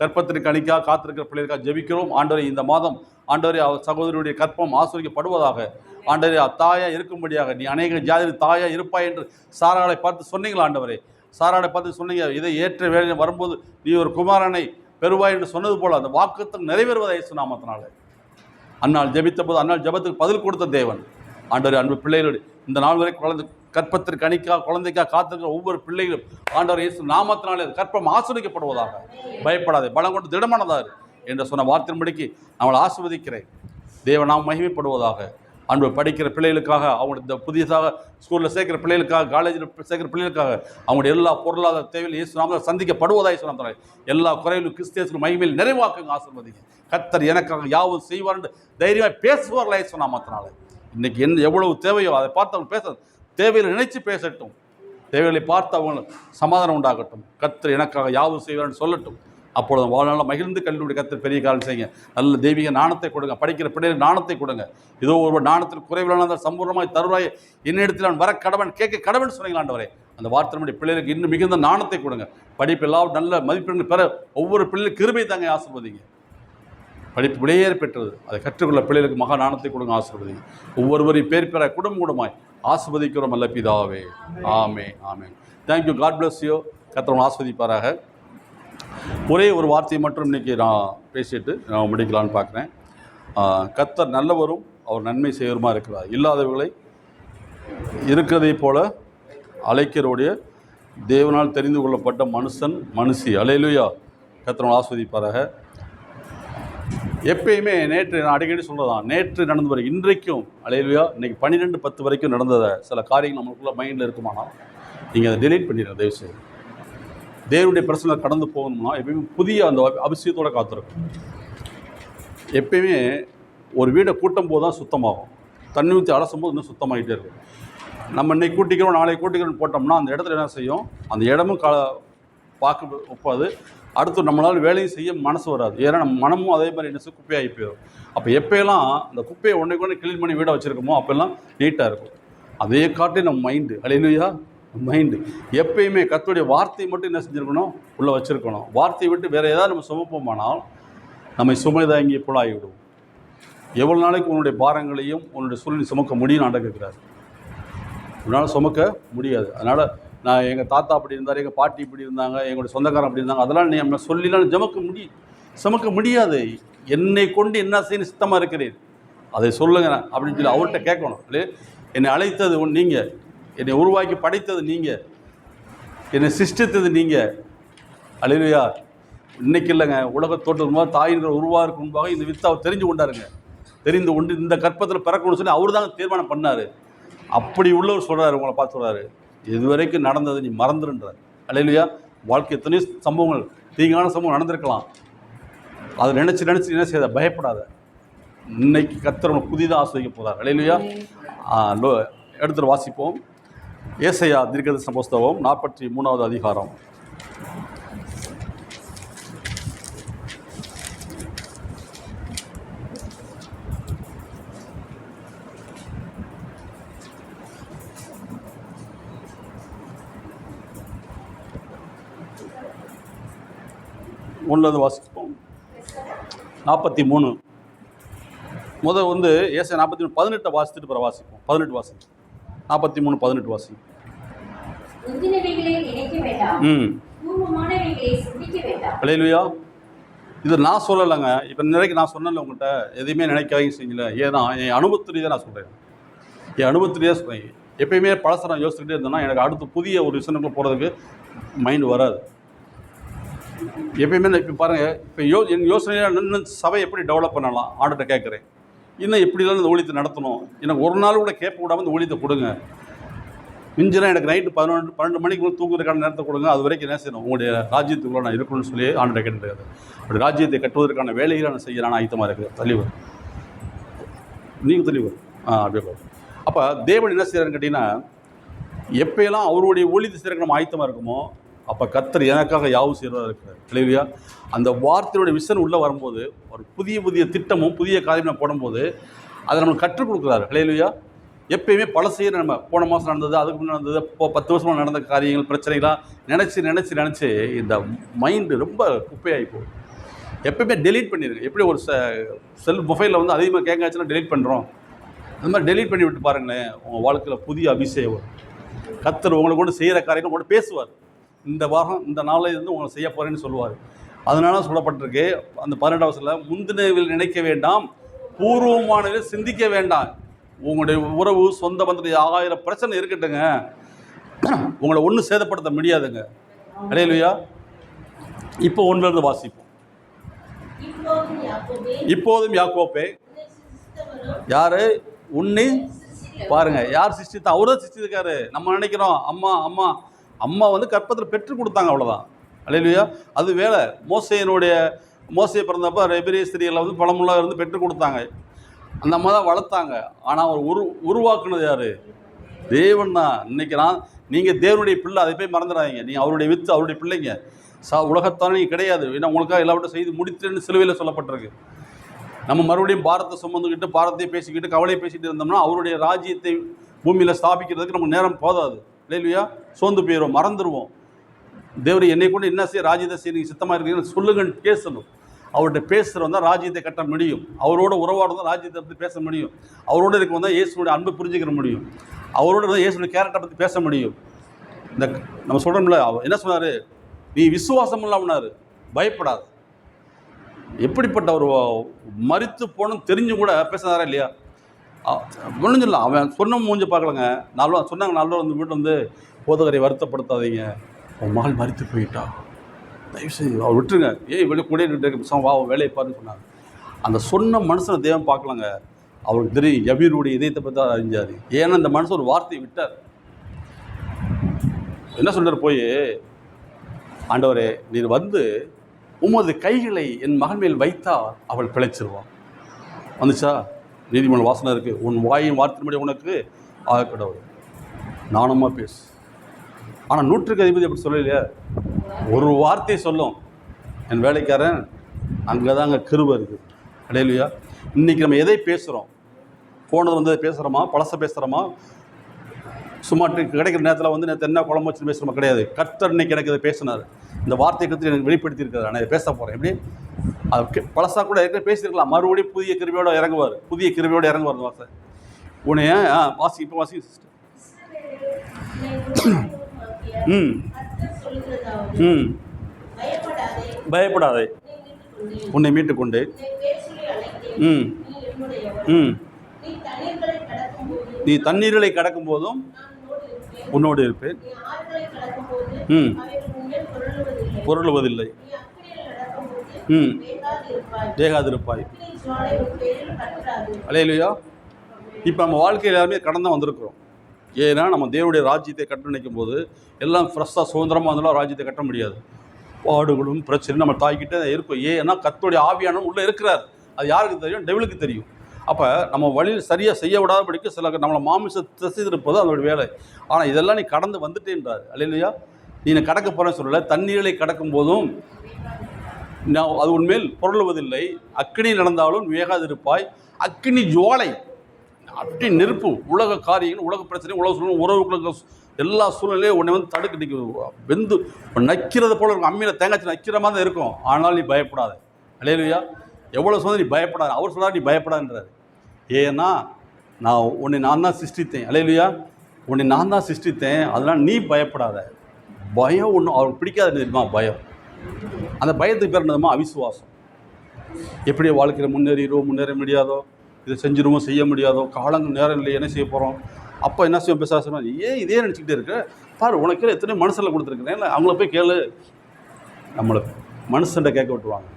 கற்பத்திற்கு கணிக்காக காத்திருக்கிற பிள்ளைகளுக்காக ஜெபிக்கிறோம். ஆண்டவரை, இந்த மாதம் ஆண்டவரை அவர் சகோதரியுடைய கற்பம் ஆஸ்வதிக்கப்படுவதாக. ஆண்டவரை, தாயா இருக்கும்படியாக நீ அநேக ஜாதியில் தாயா இருப்பாய் என்று சாராளை பார்த்து சொன்னீங்களா? ஆண்டவரை, சாராளை பார்த்து சொன்னீங்க, இதை ஏற்ற வேலையில் வரும்போது நீ ஒரு குமாரனை பெறுவாய் என்று சொன்னது போல அந்த வாக்குத்தம் நிறைவேறுவதை இயேசு நாமத்தினால அந்நாள் ஜெபித்த போது அந்நாள் ஜெபத்துக்கு பதில் கொடுத்த தேவன். ஆண்டவரே, அன்பு பிள்ளைகளுடைய இந்த நாள் வரை கற்பத்திற்கு கணிக்காக குழந்தைக்காக காத்திருக்கிற ஒவ்வொரு பிள்ளைகளும் ஆண்டவர் இயேசு நாமத்தினாலே கற்பம் ஆஸ்வதிக்கப்படுவதாக. பயப்படாதே, பலம் கொண்டு திடமானதார் என்று சொன்ன வார்த்தையின்படிக்கு அவளை ஆஸ்வதிக்கிறேன். தேவன் நாம் மகிமைப்படுவதாக. அன்பு படிக்கிற பிள்ளைகளுக்காக, அவங்க இந்த புதியதாக ஸ்கூலில் சேர்க்கிற பிள்ளைகளுக்காக, காலேஜில் சேர்க்கிற பிள்ளைகளுக்காக அவங்களுடைய எல்லா பொருளாதார தேவையில் இயேசு நாமத்தில் சந்திக்கப்படுவதாக சொன்னாங்க. எல்லா குறையிலும் கிறிஸ்தியேசு மகிமையில் நிறைவாக்குங்க, ஆசீர்வதிங்க. கர்த்தர் எனக்காக யாவும் செய்வார் என்று தைரியமாக பேசுவார்களா இயேசு நாமத்தினால. இன்றைக்கி எவ்வளவு தேவையோ அதை பார்த்து அவங்க பேச தேவையில் நினைச்சு பேசட்டும். தேவைகளை பார்த்து அவங்க சமாதானம் உண்டாகட்டும். கர்த்தர் எனக்காக யாவும் செய்வார்னு சொல்லட்டும். அப்பொழுது வாழ்நாள் மகிழ்ந்து கல்வியுடைய கர்த்தர் பெரிய காலம் செய்யுங்க. நல்ல தெய்வீக நாணத்தை கொடுங்க. படிக்கிற பிள்ளைகள் நாணத்தை கொடுங்க. இதோ ஒரு நாணத்தில் குறைவிலான சம்பூர்ணமாய் தருவாய் என்னிடத்தில் நான் வர கடவன் கேட்க கடவன் சொன்னீங்களாண்டவரே. அந்த வார்த்தை நம்முடைய பிள்ளைகளுக்கு இன்னும் மிகுந்த நாணத்தை கொடுங்க. படிப்பு எல்லாம் நல்ல மதிப்பெண்கள் பெற ஒவ்வொரு பிள்ளைகளும் கிருபை தாங்க ஆசீர்வதிங்க. படிப்பு விலையேற பெற்றது, அதை கற்றுக்கொள்ள பிள்ளைகளுக்கு மகா நாணத்தை கொடுங்க, ஆசீர்வதிங்க. ஒவ்வொருவரையும் பேர் பெற குடும்பமாய் ஆசீர்வதிக்கிறோம் நல்ல பிதாவே. ஆமே ஆமே. தேங்க்யூ. God bless you. கர்த்தர் ஆசீர்வதிப்பாராக. ஒரே ஒரு வார்த்தையை மட்டும் இன்றைக்கி நான் பேசிட்டு நான் முடிக்கலான்னு பார்க்குறேன். கர்த்தர் நல்லவரும் அவர் நன்மை செய்வருமா இருக்கிறார். இல்லாதவர்களை இருக்கிறதை போல அழைக்கிறோடைய தேவனால் தெரிந்து கொள்ளப்பட்ட மனுஷன் மனுஷி. அல்லேலூயா. கர்த்தர் ஆசீர்வதிப்பாராக. எப்பயுமே நேற்று நான் அடிக்கடி சொல்கிறதான், நேற்று நடந்து வரை இன்றைக்கும் அல்லேலூயா. இன்றைக்கி 12:10 வரைக்கும் நடந்ததை சில காரியங்கள் நம்மளுக்குள்ள மைண்டில் இருக்குமானால் நீங்கள் அதை டெலீட் பண்ணிடுங்க தயவுசெய்து. தேவனுடைய பிரச்சனை கடந்து போகணும்னா எப்பயுமே புதிய அந்த அபிஷேகத்தோடு காத்திருக்கும். எப்பயுமே ஒரு வீடை கூட்டும் போது தான் சுத்தமாகும். தண்ணி ஊற்றி அலசும் போது இன்னும் சுத்தமாகிட்டே இருக்கும். நம்ம இன்னைக்கு கூட்டிக்கிறோம் நாளைக்கு கூட்டிக்கிறோம் போட்டோம்னா அந்த இடத்துல என்ன செய்யும், அந்த இடமும் பார்க்க ஒப்பாது. அடுத்து நம்மளால் வேலையும் செய்ய மனசு வராது. ஏன்னா நம்ம மனமும் அதே மாதிரி என்ன செய்யும், குப்பையாகி போயிடும். அப்போ எப்போயெல்லாம் அந்த குப்பையை ஒன்றைக்கு ஒன்று க்ளீன் பண்ணி வீடை வச்சுருக்கோமோ அப்போல்லாம் நீட்டாக இருக்கும். அதே காட்டி நம்ம மைண்டு அல்லேலூயா. மைண்டு எப்பயுமே கர்த்தருடைய வார்த்தையை மட்டும் என்ன செஞ்சுருக்கணும், உள்ளே வச்சுருக்கணும். வார்த்தையை விட்டு வேறு ஏதாவது நம்ம சுமப்போமானால் நம்மை சுமைதாங்கி புலாகிவிடுவோம். எவ்வளோ நாளைக்கு உன்னுடைய பாரங்களையும் உன்னுடைய சூழ்நிலை சுமக்க முடியும்னு ஆண்டவருக்கிறார். உன்னால் சுமக்க முடியாது. அதனால் நான் எங்கள் தாத்தா அப்படி இருந்தார், எங்கள் பாட்டி இப்படி இருந்தாங்க, எங்களுடைய சொந்தக்காரன் அப்படி இருந்தாங்க, அதெல்லாம் நீ நம்ம சொல்லிலாம் சுமக்க முடியாது. என்னை கொண்டு என்ன செய்யணும் சித்தமாக இருக்கிறேன் அதை சொல்லுங்க அப்படின்னு சொல்லி அவர்கிட்ட கேட்கணும். இல்லையே, என்னை அழைத்தது நீங்கள், என்னை உருவாக்கி படைத்தது நீங்கள், என்னை சிருஷ்டித்தது நீங்கள். அல்லேலூயா. இன்னைக்கு இல்லைங்க, உலக தோற்றத்துக்கு முன்பாக தாயின்ற உருவாருக்கு முன்பாக இந்த வித்தை அவர் தெரிஞ்சு கொண்டாருங்க. தெரிந்து கொண்டு இந்த கற்பத்தில் பிறக்கணும்னு சொல்லி அவர் தாங்க தீர்மானம் பண்ணார். அப்படி உள்ளவர் சொல்கிறாரு, உங்களை பார்த்து சொல்கிறாரு, இதுவரைக்கும் நடந்தது நீ மறந்துடுன்றார். அல்லேலூயா. வாழ்க்கை எத்தனையோ சம்பவங்கள், தீங்கான சம்பவம் நடந்திருக்கலாம். அதை நினச்சி என்ன செய்யாத, பயப்படாத. இன்னைக்கு கர்த்தர் புதிதாக ஆஸ்வதிக்க போகிறார். அல்லேலூயா. எடுத்துகிட்டு வாசிப்போம். ஏசாயா தீர்க்கதரிசன புஸ்தகம் 43வது அதிகாரம். ஒன்றில் வாசிப்போம். 43 முதல் ஏசாயா 43 18 வாசித்துட்டு பிற வாசிப்போம். 18 வாசிப்போம். 43 18 வாசிப்போம். அல்லேலூயா. இது நான் சொல்லலைங்க. இப்போ நிறைக்கு நான் சொன்னல, உங்கள்கிட்ட எதையுமே நினைக்காதீங்க செய்யல. ஏன்னா என் அனுபவத்திலே தான் நான் சொல்கிறேன். என் அனுபவத்திலே சொல்கிறேன். எப்பயுமே பழசை நான் யோசிச்சுக்கிட்டே இருந்தேன்னா எனக்கு அடுத்து புதிய ஒரு விஷயத்துக்குள்ள போகிறதுக்கு மைண்டு வராது. எப்பயுமே இப்போ பாருங்கள், இப்போ என் யோசனையாக இன்னும் சபை எப்படி டெவலப் பண்ணலாம் ஆண்டுகிட்ட கேட்குறேன். இன்னும் எப்படிலாம் இந்த ஊழியத்தை நடத்தணும், எனக்கு ஒரு நாள் கூட கேட்க விடாமல் இந்த ஊழியத்தை கொடுங்க. மிஞ்சினா எனக்கு நைட்டு 12 மணிக்கு தூங்குறதுக்கான நேரத்தை கொடுங்க. அது வரைக்கும் என்ன செய்யணும், உங்களுடைய ராஜ்யத்துக்குள்ளே நான் இருக்கணும்னு சொல்லி ஆண்டுகிட்ட கேட்டுருக்காரு. அப்படி ராஜ்யத்தை கட்டுவதற்கான வேலைகளை நான் செய்ய நான் ஆயத்தமாக இருக்குது. தெளிவர் நீங்கள் தெளிவர் அப்படியே. அப்போ தேவன் என்ன செய்கிறாருன்னு கேட்டிங்கன்னா, எப்போயெல்லாம் அவருடைய ஊழியத்தை செய்கிறக்கு நம்ம ஆயத்தமாக இருக்குமோ அப்போ கர்த்தர் எனக்காக யாவும் செய்கிறதா இருக்கிறார். இல்லையா? அந்த வார்த்தையுடைய விஷன் உள்ளே வரும்போது ஒரு புதிய திட்டமும் புதிய காரியமும் போடும்போது அதை நம்மளுக்கு கற்றுக் கொடுக்குறாரு. இல்லையா? எப்பயுமே பழசையே நம்ம போன மாதம் நடந்தது, அதுக்கு முன்னாடி நடந்தது, இப்போ 10 வருஷமாக நடந்த காரியங்கள் பிரச்சனைகளாக நினச்சி இந்த மைண்டு ரொம்ப குப்பையாகி போகும். எப்பயுமே டெலீட் பண்ணிடுங்க. எப்படி ஒரு செல் மொபைலில் அதிகமாக கேட்காச்சுன்னா டெலீட் பண்ணுறோம், அந்த மாதிரி டெலீட் பண்ணி விட்டு பாருங்களேன். உங்கள் வாழ்க்கையில் புதிய அபிஷேகம். கர்த்தர் உங்களை கொண்டு செய்கிற காரியங்கள் கூட பேசுவார். இந்த வாரம் இந்த நாளில் இருந்து உங்களை செய்ய போகிறேன்னு சொல்லுவார். அதனால சொல்லப்பட்டிருக்கு அந்த 12வது வசனத்தில், முந்தினவில் நினைக்க வேண்டாம், பூர்வமானவில் சிந்திக்க வேண்டாம். உங்களுடைய உறவு சொந்த பந்தத்தில் 1000 பிரச்சனை இருக்கட்டுங்க, உங்களை ஒன்றும் சேதப்படுத்த முடியாதுங்க. அல்லேலூயா. இப்போ 1லேருந்து வாசிப்போம். இப்போதும் யாக்கோபே, யாரு உன்னி பாருங்க, யார் சிருஷ்டித்தா? அவரும் சிருஷ்டிருக்காரு. நம்ம நினைக்கிறோம் அம்மா கற்பத்தில் பெற்றுக் கொடுத்தாங்க, அவ்வளோதான். அல்லேலூயா. அது வேலை. மோசே பிறந்தப்போ எபிரேய ஸ்திரீகளை பழமுள்ள பெற்றுக் கொடுத்தாங்க. அந்த அம்மா தான் வளர்த்தாங்க. ஆனால் அவர் உருவாக்குனது யார்? தேவன் தான். இன்றைக்கி நீங்கள் தேவனுடைய பிள்ளை, அதை போய் மறந்துடாதீங்க. நீங்கள் அவருடைய வித்து, அவருடைய பிள்ளைங்க. உலகத்தானே நீங்கள் கிடையாது. ஏன்னா உங்களுக்காக எல்லாவற்றையும் செய்து முடித்துன்னு சிலுவையில் சொல்லப்பட்டிருக்கு. நம்ம மறுபடியும் பாரத்தை சுமந்துக்கிட்டு பாரத்தை பேசிக்கிட்டு கவலையை பேசிக்கிட்டு இருந்தோம்னா அவருடைய ராஜ்யத்தை பூமியில் ஸ்தாபிக்கிறதுக்கு நமக்கு நேரம் போதாது. இல்லையா? சோர்ந்து போயிடுவோம், மறந்துடுவோம். தேவர் என்னை கொண்டு என்ன செய்ய ராஜ்யத்தை செய்ய நீங்கள் சித்தமாக இருக்கீங்கன்னு சொல்லுங்கன்னு பேசணும். அவர்கிட்ட பேசுகிறவன் தான் ராஜ்யத்தை கட்ட முடியும். அவரோட உறவாடுறது தான் ராஜ்யத்தை பற்றி பேச முடியும். அவரோட இருக்கவன் தான் இயேசுடைய அன்பை புரிஞ்சுக்கிற முடியும். அவரோட தான் இயேசுடைய கேரக்டரை பற்றி பேச முடியும். இந்த நம்ம சொல்கிறோம்ல, அவர் என்ன சொன்னார்? நீ விசுவாசம் இல்லாமனாரு, பயப்படாது. எப்படிப்பட்ட ஒரு மரித்து போகணும்னு தெரிஞ்சு கூட பேசுனாரா இல்லையா? ஒன்றும் சொல்லலாம், அவன் சொன்ன மூஞ்சி பார்க்கலங்க. நல்லா சொன்னாங்க, நல்லா வந்து வீட்டில் வந்து போதகரை வருத்தப்படுத்தாதீங்க, உன் மகள் மரித்து போயிட்டா, தயவுசெய்து அவர் விட்டுருங்க, வெளியே கூட வா வேலையை பாருன்னு சொன்னாங்க. அந்த சொன்ன மனுஷனை தேவன் பார்க்கலாங்க. அவருக்கு தெரியும் யபீருடைய இதயத்தை பற்றி தான் அறிஞ்சார். ஏன்னா இந்த மனுஷன் ஒரு வார்த்தையை விட்டார். என்ன சொல்கிறார் போய், ஆண்டவரே நீர் வந்து உமது கைகளை என் மகன் மேல் வைத்தா அவள் பிழைச்சிருவான். வந்துச்சா? நீதிமன்ற வாசனை இருக்குது, உன் வாயின் வார்த்தையின்படி உனக்கு ஆகக்கூடாது, நாணமாக பேசு. ஆனால் 100க்கு அதிபதி அப்படி சொல்லலையா? ஒரு வார்த்தையை சொல்லும், என் வேலைக்காரன் அங்கே தாங்க கிருபை இருக்குது. இல்லையா? இன்றைக்கி நம்ம எதை பேசுகிறோம்? போனது வந்து பேசுகிறோமா, பழசை பேசுகிறோமா, சும்மா கிடைக்கிற நேரத்தில் வந்து நேற்று என்ன குழம்பு வச்சு பேசுகிறோமா? கிடையாது. கர்த்தர் இன்னைக்கு எனக்கு இதை பேசினார், இந்த வார்த்தையை கருத்து எனக்கு வெளிப்படுத்தியிருக்காரு, நான் இதை பேச போகிறேன். எப்படி அது பழசாக கூட ஏற்கனவே பேசியிருக்கலாம், மறுபடியும் புதிய கிருபையோடு இறங்குவார், புதிய கிருபையோடு இறங்குவார். அந்த வார்த்தை உன்னைய வாசி, இப்போ வாசி சிஸ்டர். பயப்படாதே, உன்னை மீட்டுக்கொண்டு நீ தண்ணீர்களை கடக்கும் போதும் உன்னோடு இருப்பேன், பொருளுவதில்லை, வேகாதிருப்பாய். அல்லேலூயா. இப்போ நம்ம வாழ்க்கையில் எல்லாருமே கடந்து வந்திருக்கிறோம். ஏன்னா நம்ம தேவனுடைய ராஜ்யத்தை கட்ட நினைக்கும் போது எல்லாம் ஃப்ரெஷ்ஷாக சுதந்திரமாக இருந்தாலும் ராஜ்யத்தை கட்ட முடியாது. பாடுகளும் பிரச்சனை நம்ம தாய்கிட்டே இருக்கும். ஏன்னா கர்த்தருடைய ஆவியானவர் உள்ளே இருக்கிறார். அது யாருக்கு தெரியும்? டெவிலுக்கு தெரியும். அப்போ நம்ம வழியில் சரியாக செய்ய விடாதபடிக்கு சில நம்மளை மாமிசத்தை செய்திருப்பது அதோட வேலை. ஆனால் இதெல்லாம் நீ கடந்து வந்துட்டேன்றார். அல்லேலூயா. நீ கடக்க போகிறேன்னு சொல்லலை, தண்ணீரை கடக்கும் போதும் நான் அது உன்மேல் பொருளுவதில்லை, அக்கினி நடந்தாலும் வேகாதிருப்பாய். அக்கினி ஜுவாலை, அப்படி நெருப்பு, உலக காரியங்கள், உலக பிரச்சனை, உலக சூழ்நிலை, உறவுகளுக்கு எல்லா சூழ்நிலையும் உன்னை வந்து தடுக்க நிற்கும், வெந்து நக்கிறது போல இருக்கும், அம்மியில் தேங்காய்ச்சி நக்கிற மாதிரி தான் இருக்கும். ஆனால் நீ பயப்படாத. அல்லேலூயா. எவ்வளோ சொன்னால் நீ பயப்படாத. அவர் சொன்னார் நீ பயப்படாதுன்றார். ஏன்னா நான் தான் சிருஷ்டித்தேன். அல்லேலூயா. உன்னை நான் தான் சிருஷ்டித்தேன், அதனால் நீ பயப்படாத. பயம் ஒன்றும் அவருக்கு பிடிக்காது தெரியுமா? பயம். அந்த பயத்துக்கு பேர் என்னதுமா? அவிசுவாசம். எப்படி வாழ்க்கையில் முன்னேற முடியாதோ, இதை செஞ்சிருவோம், செய்ய முடியாதோ, காலங்கள் நேரம் இல்லை, என்ன செய்ய போகிறோம்? அப்போ என்ன செய்வோம்? பேசாசனா ஏன் இதே நினச்சிக்கிட்டே இருக்க? பாரு, உனக்கு எத்தனை மனுஷனில் கொடுத்துருக்குறேன், இல்லை அவங்கள போய் கேளு. நம்மளை மனுஷன்ட கேட்க விட்டுருவாங்க.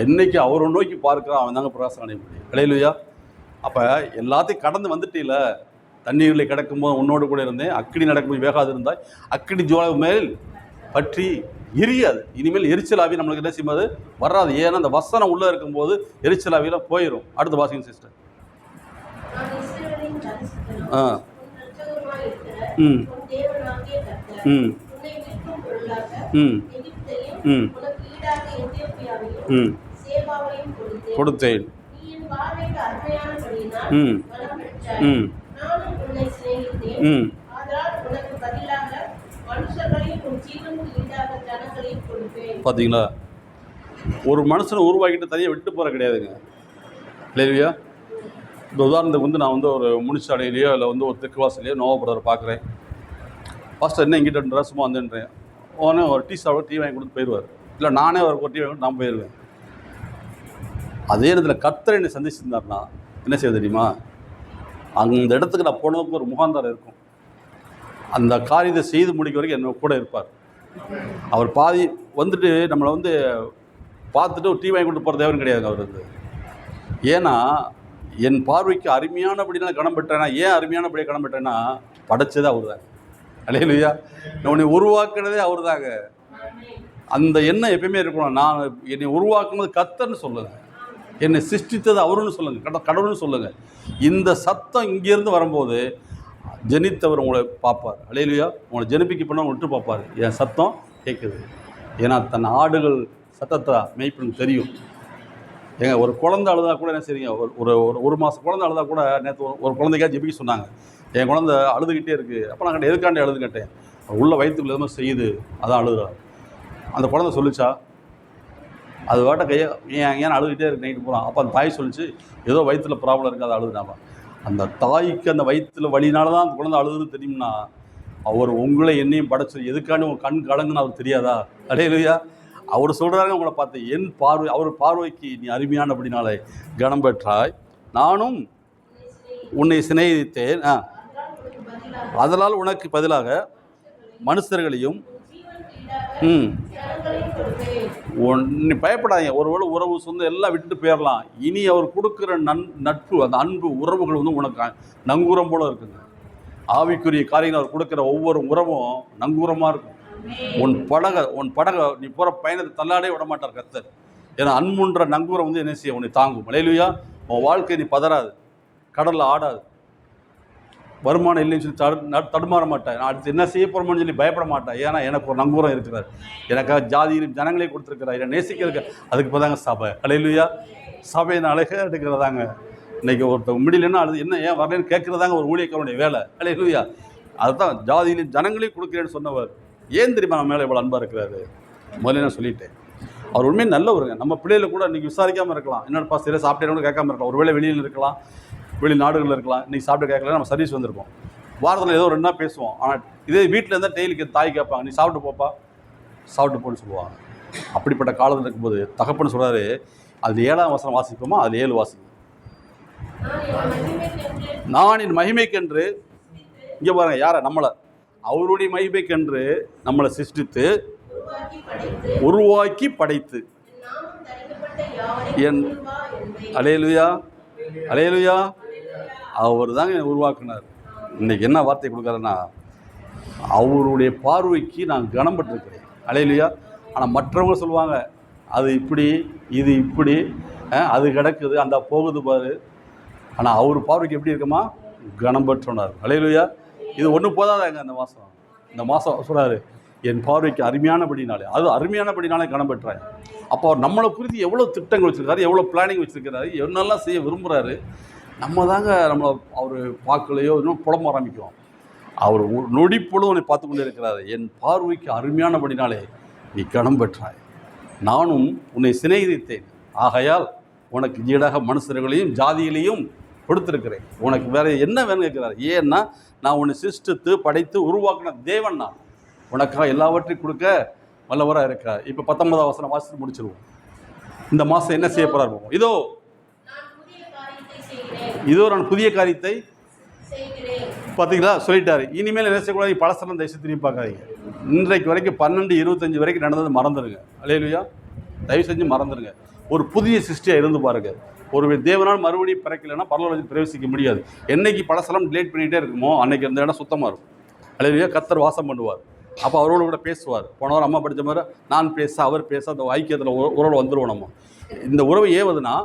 என்றைக்கு அவரை நோக்கி பார்க்குறான் அவன் தாங்க பிரகாசம் அடைய முடியும். அல்லேலூயா. அப்போ எல்லாத்தையும் கடந்து வந்துட்டீல. தண்ணீர்களை கிடக்கும்போது உன்னோடு கூட இருந்தேன், அக்கினி நடக்கும்போது வேகாது இருந்தாய், அக்கினி ஜுவாலை மேல் பற்றி எரியாது. இனிமேல் எரிச்சலாவி நம்மளுக்கு என்ன செய்யும்போது வராது. ஏன்னா அந்த வசனம் உள்ளே இருக்கும்போது எரிச்சலாவியில் போயிடும். அடுத்த வாசிங்க சிஸ்டர். கொடுத்தேன். பார்த்தீங்களா? ஒரு மனுஷனை உருவாக்கிட்டு தனியாக விட்டு போகிற கிடையாதுங்க. இல்லையா? இந்த உதாரணத்துக்கு வந்து நான் வந்து ஒரு முனிச்சாலையிலையோ இல்லை வந்து ஒரு தெற்குவாசலையோ நோவப்படுறதை பார்க்குறேன். ஃபஸ்ட்டு என்ன எங்கிட்ட சும்மா வந்துன்றேன், உடனே ஒரு டீ சாப்பிட டீ வாங்கி கொடுத்து போயிடுவார். இல்லை நானே அவருக்கு ஒரு டீ வாங்கி நான் போயிடுவேன். அதே நேரத்தில் கர்த்தர் என்னை சந்திச்சிருந்தாருன்னா என்ன செய்ய தெரியுமா? அந்த இடத்துக்கு நான் போனதுக்கு ஒரு முகாந்தாரம் இருக்கும். அந்த காரியத்தை செய்து முடிக்க வரைக்கும் என்ன கூட இருப்பார். அவர் பாதி வந்துட்டு நம்மளை வந்து பார்த்துட்டு ஒரு டீ வாங்கி கொண்டு போகிற தேவன் கிடையாதுங்க அவர் வந்து. ஏன்னா என் பார்வைக்கு அருமையானபடினா கணம் பெற்றேன்னா, ஏன் அருமையானபடியாக கணம் பெற்றேன்னா படைச்சதே அவர் தாங்க. அல்லேலூயா. உன்னை உருவாக்குனதே அவர் தாங்க. அந்த எண்ணம் எப்பயுமே இருக்கணும். நான் என்னை உருவாக்குனது கர்த்தர்னு சொல்லுங்கள், என்னை சிருஷ்டித்தது அவருன்னு சொல்லுங்கள், கடவுள்னு சொல்லுங்கள். இந்த சத்தம் இங்கேருந்து வரும்போது ஜனித்தவர் உங்களை பார்ப்பார். அல்லேலூயா. உங்களை ஜனிப்பிக்க பண்ண விட்டு பார்ப்பார். என் சத்தம் கேட்குது. ஏன்னா தன் ஆடுகள் சத்தத்தை மேய்ப்பனுக்கு தெரியும். ஏங்க ஒரு குழந்தை அழுதா கூட என்ன செய்றீங்க? ஒரு மாதம் குழந்தை அழுதா கூட நேற்று ஒரு குழந்தைக்காக ஜெபிக்க சொன்னாங்க. என் குழந்தை அழுதுகிட்டே இருக்குது. அப்போ நான் கேட்டேன், எதுக்காண்டி அழுது கேட்டேன். உள்ள வயிற்றுக்குள்ள எதுவும் செய்யுது, அதான் அழுகுறா. அந்த குழந்தை சொல்லிச்சா, அது வாட்ட கையை ஏன் அழுதுகிட்டே இருக்கு நைட்டு போகிறான். அப்போ அந்த தாய் சொல்லிச்சு, ஏதோ வயிற்றில் ப்ராப்ளம் இருக்குது, அதை அழுதுனாமா. அந்த தாய்க்கு அந்த வயிற்றில் வலினால தான் அந்த குழந்தை அழுதுன்னு தெரியும்னா, அவர் உங்களை என்னையும் படைச்சு எதுக்காண்டி உங்கள் கண் கலங்குன்னு அவர் தெரியாதா? அடையலையா? அவர் சொல்கிறாங்க உங்களை பார்த்து, என் பார்வை, அவர் பார்வைக்கு நீ அருமையான அப்படினாலே கனம் பெற்றாய், நானும் உன்னை சிநேகித்தேன், அதனால் உனக்கு பதிலாக மனுஷர்களையும் நீ பயப்படாதீங்க. ஒருவேளை உறவு சொந்தம் எல்லாம் விட்டுட்டு போயிடலாம். இனி அவர் கொடுக்குற நட்பு, அந்த அன்பு உறவுகள் வந்து உனக்கு நங்கூரம் போல இருக்குங்க. ஆவிக்குரிய காரியங்கள் அவர் கொடுக்குற ஒவ்வொரு உறவும் நங்கூரமாக இருக்கும். உன் படகை நீ போகிற பயணத்தை தள்ளாடே விட மாட்டார் கர்த்தர். ஏன்னா அன்புன்ற நங்கூரம் வந்து என்ன செய்ய உன்னை தாங்கும். அல்லேலூயா. உன் வாழ்க்கை நீ பதறாது, கடலில் ஆடாது, வருமானம் இல்லைன்னு சொல்லி தடுமாற மாட்டேன். நான் அடுத்து என்ன செய்ய போகிறோம்னு சொல்லி பயப்பட மாட்டேன். ஏன்னா எனக்கு ஒரு நங்கூரம் இருக்கிறார். எனக்காக ஜாதியிலும் ஜனங்களே கொடுத்துருக்கிறார். என்னை நேசிக்கிறதுக்கு அதுக்கு இப்போ தாங்க சபை. அல்லேலூயா. சபையை அழகாக எடுக்கிறதாங்க. இன்றைக்கி ஒருத்தர் முடியலன்னா அது என்ன ஏன் வரலன்னு கேட்குறதாங்க ஒரு ஊழியக்காரனுடைய வேலை. அல்லேலூயா. அதுதான் ஜாதியிலும் ஜனங்களே கொடுக்குறேன்னு சொன்னவர். ஏன் தெரியுமா நம்ம மேலே இவ்வளோ அன்பாக இருக்கிறாரு? முதல்ல நான் சொல்லிட்டேன். அவர் உண்மையை நல்லவருங்க. நம்ம பிள்ளைகளை கூட இன்றைக்கி விசாரிக்காமல் இருக்கலாம். என்னோட சரியாக சாப்பிட்டே கூட கேட்காம இருக்கலாம். ஒருவேளை வெளியில் இருக்கலாம், வெளிநாடுகளில் இருக்கலாம். இன்றைக்கி சாப்பிட்டு கேட்கல, நம்ம சர்வீஸ் வந்திருக்கோம். வாரத்தில் ஏதோ 2 நாள் பேசுவோம். ஆனால் இதே வீட்டில் இருந்தால் டெய்லிக்கு தாய் கேட்பாங்க, நீ சாப்பிட்டு போப்பா, சாப்பிட்டு போன்னு சொல்லுவாங்க. அப்படிப்பட்ட காலத்தில் இருக்கும்போது தகப்பன்னு சொல்கிறாரு, அது 7ஆம் வசனம் வாசிப்போமா? அது 7 வாசிக்கும். நான் என் மகிமைக்கென்று, இங்கே பாருங்க யாரை, நம்மளை அவருடைய மகிமைக்கென்று நம்மளை சிருஷ்டித்து உருவாக்கி படைத்து என் அல்லேலூயா அல்லேலூயா அவர் தாங்க என்னை உருவாக்குனார். இன்றைக்கி என்ன வார்த்தை கொடுக்குறேன்னா, அவருடைய பார்வைக்கு நான் கனம் பெற்றிருக்கிறேன். அல்லேலூயா. ஆனால் மற்றவங்க சொல்லுவாங்க, அது இப்படி, இது இப்படி, அது கிடக்குது, அந்த போகுது பாரு. ஆனால் அவர் பார்வைக்கு எப்படி இருக்குமா? கனம் பெற்றோனார். அல்லேலூயா. இது ஒன்று போதாதாங்க. இந்த மாதம் சொல்கிறாரு, என் பார்வைக்கு அருமையானபடினாலே, அது அருமையானபடினாலே கனம் பெற்றாங்க. அப்போ அவர் நம்மளை குறித்து எவ்வளோ திட்டங்கள் வச்சுருக்காரு, எவ்வளோ பிளானிங் வச்சுருக்கிறாரு, என்னெல்லாம் செய்ய விரும்புகிறாரு. நம்ம தாங்க நம்மளை அவர் பார்க்கலையோ இன்னும் புலம்ப ஆரம்பிக்கும். அவர் நொடி பொழுது உன்னை பார்த்து கொண்டே இருக்கிறாரு. என் பார்வைக்கு அருமையானபடினாலே நீ கனம் பெற்றாய், நானும் உன்னை சிநேகித்தேன், ஆகையால் உனக்கு ஈடாக மனுஷர்களையும் ஜாதிகளையும் கொடுத்துருக்கிறேன். உனக்கு வேறு என்ன வேணும் கேட்குறாரு. ஏன்னா நான் உன்னை சிருஷ்டித்து படைத்து உருவாக்கின தேவன். நான் உனக்காக எல்லாவற்றையும் கொடுக்க வல்லவராக இருக்கார். இப்போ 19ஆம் வசனம் வாசித்து முடிச்சிருவோம். இந்த மாதம் என்ன செய்ய போகிறார்? இதோ நான் புதிய காரியத்தை பார்த்தீங்களா சொல்லிட்டாரு. இனிமேல் என்ன செய்யக்கூடாது? பழசெல்லாம் தயவுசெய்து திரும்பி பார்க்காதீங்க. இன்றைக்கு வரைக்கும் 12:25 வரைக்கும் நடந்தது மறந்துடுங்க. அல்லேலூயா. தயவு செஞ்சு மறந்துடுங்க. ஒரு புதிய சிருஷ்டியாக இருந்து பாருங்க. ஒரு தேவனால் மறுபடியும் பிறக்கலைன்னா பரலோகத்தில் பிரவேசிக்க முடியாது. என்னைக்கு பழசெல்லாம் டிலேட் பண்ணிகிட்டே இருக்குமோ அன்றைக்கி அந்த இடம் சுத்தமாக இருக்கும். அல்லேலூயா. கர்த்தர் வாசம் பண்ணுவார். அப்போ அவரோடு கூட பேசுவார். போன வாரம் அம்மா படித்த மாதிரி நான் பேச அவர் பேச அந்த ஐக்கியத்தில் உறவு வந்துடுவோம். நம்ம இந்த உறவு ஏவதுன்னா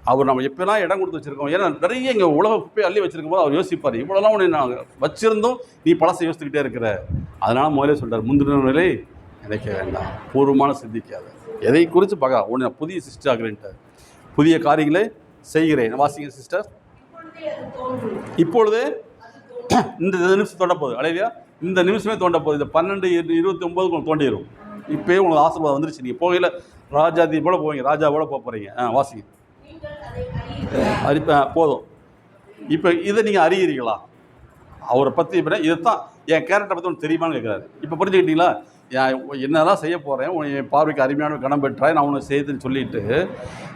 அவர் நம்ம எப்போலாம் இடம் கொடுத்து வச்சுருக்கோம். ஏன்னா நிறைய இங்கே உலக குப்பையை அள்ளி வச்சுருக்கும் போது அவர் யோசிப்பார், இவ்வளோலாம் உன்னை நாங்கள் வச்சுருந்தோம், நீ பழசை யோசித்துக்கிட்டே இருக்கிற. அதனால் முதலே சொல்கிறார், முந்தின நிலை நினைக்க வேண்டாம், பூர்வமான சிந்திக்காத, எதை குறித்து பார்க்க உன்னை புதிய சிஸ்டர் ஆகிறேன்ட்டார். புதிய காரியங்களை செய்கிறேன். வாசிங்க சிஸ்டர். இப்பொழுது இந்த நிமிஷம் தோண்ட போகுது. அலையா இந்த நிமிஷமே தோண்ட போகுது. இந்த 12:29 உங்களுக்கு தோண்டிடும். இப்போயே உங்களுக்கு ஆசீர்வாதம் வந்துருச்சு. நீங்கள் போகையில் ராஜாதி போல் போவீங்க, ராஜா போல் போக போகிறீங்க. வாசிங்க. போதும். இப்போ இதை நீங்கள் அறிகிறீங்களா? அவரை பற்றி இப்போ இதைத்தான் என் கேரக்டரை பற்றி ஒன்று தெரியுமான்னு கேட்குறாரு. இப்போ புரிஞ்சுக்கிட்டீங்களா? என்னதான் செய்ய போகிறேன், என் பார்வைக்கு அருமையான கனம் பெற்றாய், நான் உன்னை செய்துன்னு சொல்லிட்டு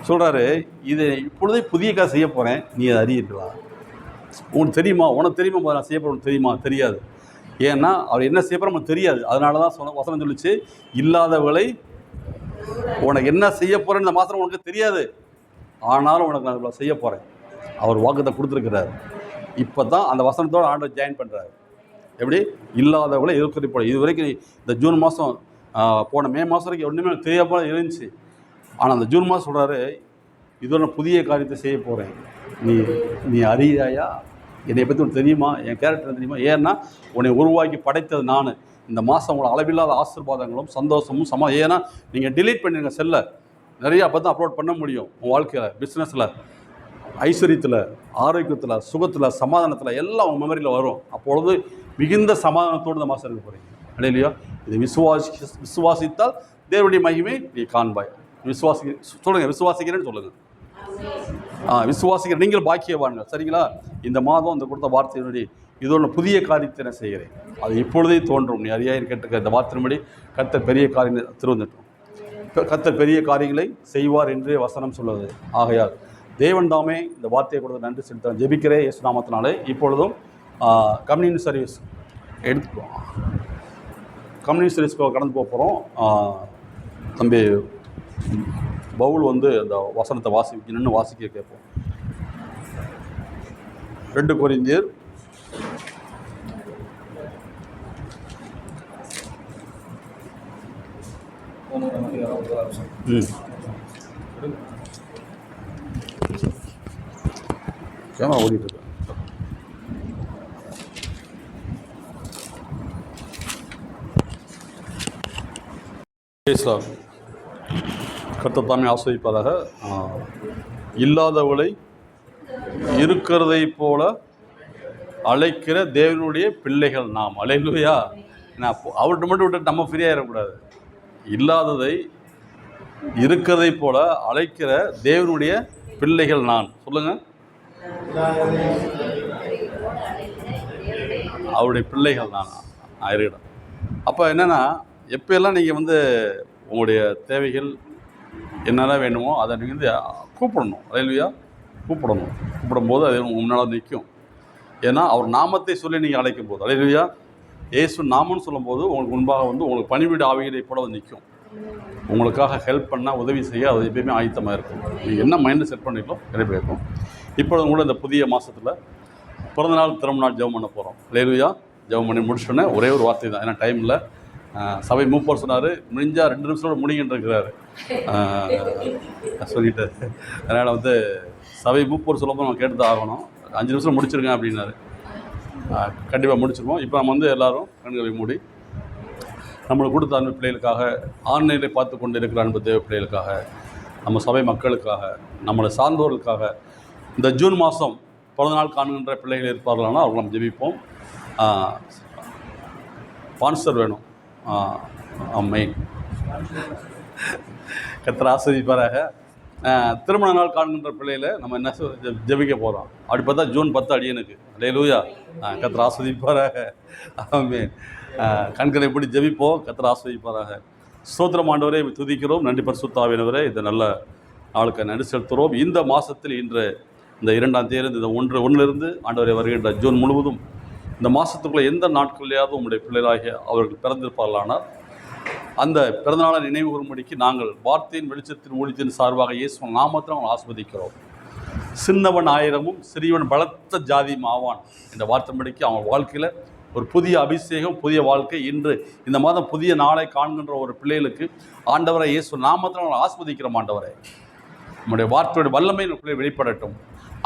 சொல்கிறாரு. இதை இப்பொழுதே புதிய காசு செய்ய போகிறேன், நீ அதை அறியீர்களா? உனக்கு தெரியுமா? உனக்கு தெரியுமா நான் செய்ய போகிறேன்? தெரியுமா? தெரியாது. ஏன்னா அவர் என்ன செய்ய போகிறோம் நமக்கு தெரியாது. அதனால தான் வசனம் சொல்லிச்சு, இல்லாதவளை உனக்கு என்ன செய்ய போகிறேன்னு இந்த மாதம் உனக்கு தெரியாது, ஆனாலும் உனக்கு நான் இவ்வளோ செய்ய போகிறேன். அவர் வாக்குத்தை கொடுத்துருக்கிறார். இப்போ தான் அந்த வசனத்தோடு ஆண்டவர் ஜாயின் பண்ணுறாரு. எப்படி? இல்லாதவளை இருக்கிற போல. இது வரைக்கும் இந்த ஜூன் மாதம் போன மே மாதம் வரைக்கும் ஒன்றுமே தெரியாமல் இருந்துச்சு. ஆனால் அந்த ஜூன் மாதம் சொல்கிறாரு, இதோட நான் புதிய காரியத்தை செய்ய போகிறேன், நீ அறியாயா? என்னை பற்றி உனக்கு தெரியுமா? என் கேரக்டர் தெரியுமா? ஏன்னா உன்னை உருவாக்கி படைத்தது நான். இந்த மாதம் உங்களை அளவில்லாத ஆசீர்வாதங்களும் சந்தோஷமும் ஏன்னா நீங்கள் டிலீட் பண்ணிடுங்க செல்லை, நிறையா அப்போ தான் அப்லோட் பண்ண முடியும் உங்கள் வாழ்க்கையில், பிஸ்னஸில். ஐஸ்வர்யத்தில், ஆரோக்கியத்தில், சுகத்தில், சமாதானத்தில் எல்லாம் உங்கள் மெமரியில் வரும். அப்பொழுது மிகுந்த சமாதானத்தோடு இந்த மாதம் இருக்க போகிறீங்க. இல்லையா? இதை விசுவாசித்தால் தேவனுடைய மகிமை நீ காண்பாய். சொல்லுங்கள், விசுவாசிக்கிறேன்னு சொல்லுங்கள். விசுவாசிக்கிற நீங்கள் பாக்கியவான்கள். சரிங்களா? இந்த மாதம் இந்த கொடுத்த வார்த்தையினுடைய இதோட புதிய காரியத்தை நான் செய்கிறேன், அது இப்பொழுதே தோன்றும். நீ அறியாயிரு கேட்டுக்க. இந்த வார்த்தையின்படி கர்த்தர் பெரிய காரியங்களை திருவந்துட்டோம். கர்த்தர் பெரிய காரியங்களை செய்வார் என்று வசனம் சொல்லுது. ஆகையால் தேவன் தாமே இந்த வார்த்தையை கொடுத்து நன்றி செலுத்த ஜெபிக்கிறேன் இயேசு நாமத்தினாலே. இப்பொழுதும் கம்யூனிட்டி சர்வீஸ் கம்யூனிட்டி சர்வீஸ்க்கு கடந்து போக போகிறோம். தம்பி பவுல் வந்து அந்த வசனத்தை நின்று வாசிக்க கேட்போம். 2 கொரிந்தியர் 'கேமரா ஓடிட்டு இருக்கு. கர்த்தர் தாமே ஆசீர்வதிப்பாராக. இல்லாதவளை இருக்கிறதை போல அழைக்கிற தேவனுடைய பிள்ளைகள் நாம். அல்லேலூயா. நான் அவர்கிட்ட மட்டும் விட்டு நம்ம ஃப்ரீயாக இருக்கக்கூடாது. இல்லாததை இருக்கிறதை போல அழைக்கிற தேவனுடைய பிள்ளைகள் நான். சொல்லுங்கள், அவருடைய பிள்ளைகள் நான் ஆயிருக்கிறேன். அப்போ என்னென்னா, எப்போல்லாம் நீங்கள் வந்து உங்களுடைய தேவைகள் என்னென்ன வேணுமோ அதை நீங்கள் வந்து கூப்பிடணும். அல்லேலூயா. கூப்பிடும்போது அது உங்கள் முன்னால் நிற்கும். ஏன்னா அவர் நாமத்தை சொல்லி நீங்கள் அழைக்கும் போது, அல்லேலூயா, இயேசு நாமன்னு சொல்லும்போது உங்களுக்கு முன்பாக வந்து உங்களுக்கு பணிவிட ஆவிகளை போல வந்து நிற்கும். உங்களுக்காக ஹெல்ப் பண்ணால், உதவி செய்ய அது எப்பயுமே ஆயத்தமாக இருக்கும். நீங்கள் என்ன மைண்டில் செட் பண்ணிக்கலாம் நிறைவேற்றும். இப்பொழுது கூட இந்த புதிய மாதத்தில் பிறந்தநாள் திருமணநாள் ஜெபம் பண்ண போகிறோம். அல்லேலூயா. ஜெபம் பண்ணி முடிச்சோன்னே ஒரே ஒரு வார்த்தை தான். ஏன்னா டைம் இல்லை. சபை மூப்பர் சொன்னார், முடிஞ்சால் 2 நிமிஷத்தோடு முடிங்கிட்டு இருக்கிறாரு சொல்லிட்டு. அதனால் வந்து சபை மூப்பர் சொல்லும்போது நம்ம கேட்டு தான் ஆகணும். 5 நிமிஷம் முடிச்சிருக்கேன் அப்படின்னாரு. கண்டிப்பாக முடிச்சிருவோம். இப்போ நம்ம வந்து எல்லோரும் கண்களை மூடி நம்மளுக்கு கொடுத்த அன்பு பிள்ளைகளுக்காக, ஆன்லைனில் பார்த்து கொண்டு இருக்கிற அன்பு தேவ பிள்ளைகளுக்காக, நம்ம சபை மக்களுக்காக, நம்மளை சார்ந்தவர்களுக்காக, இந்த ஜூன் மாதம் பிறந்தநாள் காணுகின்ற பிள்ளைகள் இருப்பார்களானால் அவர்கள் நம்ம ஜெபிப்போம். ஸ்பான்சர் வேணும். மெயின் கர்த்தர் ஆசீர்வதிப்பாராக. திருமண நாள் காண்கின்ற பிள்ளைகளை நம்ம என்ன ஜெபிக்க போகிறோம். அப்படி பார்த்தா ஜூன் 10 அடியனுக்கு. அல்லேலூயா. கர்த்தர் ஆசீர்வதிப்பாராக. ஆமென். கண்களை எப்படி ஜெபிப்போம். கர்த்தர் ஆசீர்வதிப்பாராக. ஸ்தோத்திரம் ஆண்டவரே, துதிக்கிறோம். நன்றி பரிசுத்த ஆவியானவரே, இந்த நல்ல நாளுக்கு நன்றி செலுத்துகிறோம். இந்த மாதத்தில் இன்று இந்த 2ஆம் தேதி இந்த 1 ஆண்டவரை வருகின்ற ஜூன் முழுவதும் இந்த மாதத்துக்குள்ளே எந்த நாட்கள்லையாவது உங்களுடைய பிள்ளைகளாகிய அவர்கள் பிறந்திருப்பார்களானால் அந்த பிறந்தநாளை நினைவு கூறும்படிக்கு நாங்கள் வார்த்தையின் வெளிச்சத்தின் ஊழியத்தின் சார்பாக இயேசு நாமத்தில் அவங்களை ஆஸ்வதிக்கிறோம். சின்னவன் 1000 சிறியவன் பலத்த ஜாதியும் ஆவான் என்ற வார்த்தைப்படிக்கு அவங்க வாழ்க்கையில் ஒரு புதிய அபிஷேகம், புதிய வாழ்க்கை. இன்று இந்த மாதம் புதிய நாளை காண்கின்ற ஒரு பிள்ளைகளுக்கு ஆண்டவரை இயேசு நாமத்தில் அவங்களை ஆஸ்வதிக்கிறோம். ஆண்டவரை, நம்முடைய வார்த்தையுடைய வல்லமை பிள்ளை வெளிப்படட்டும்.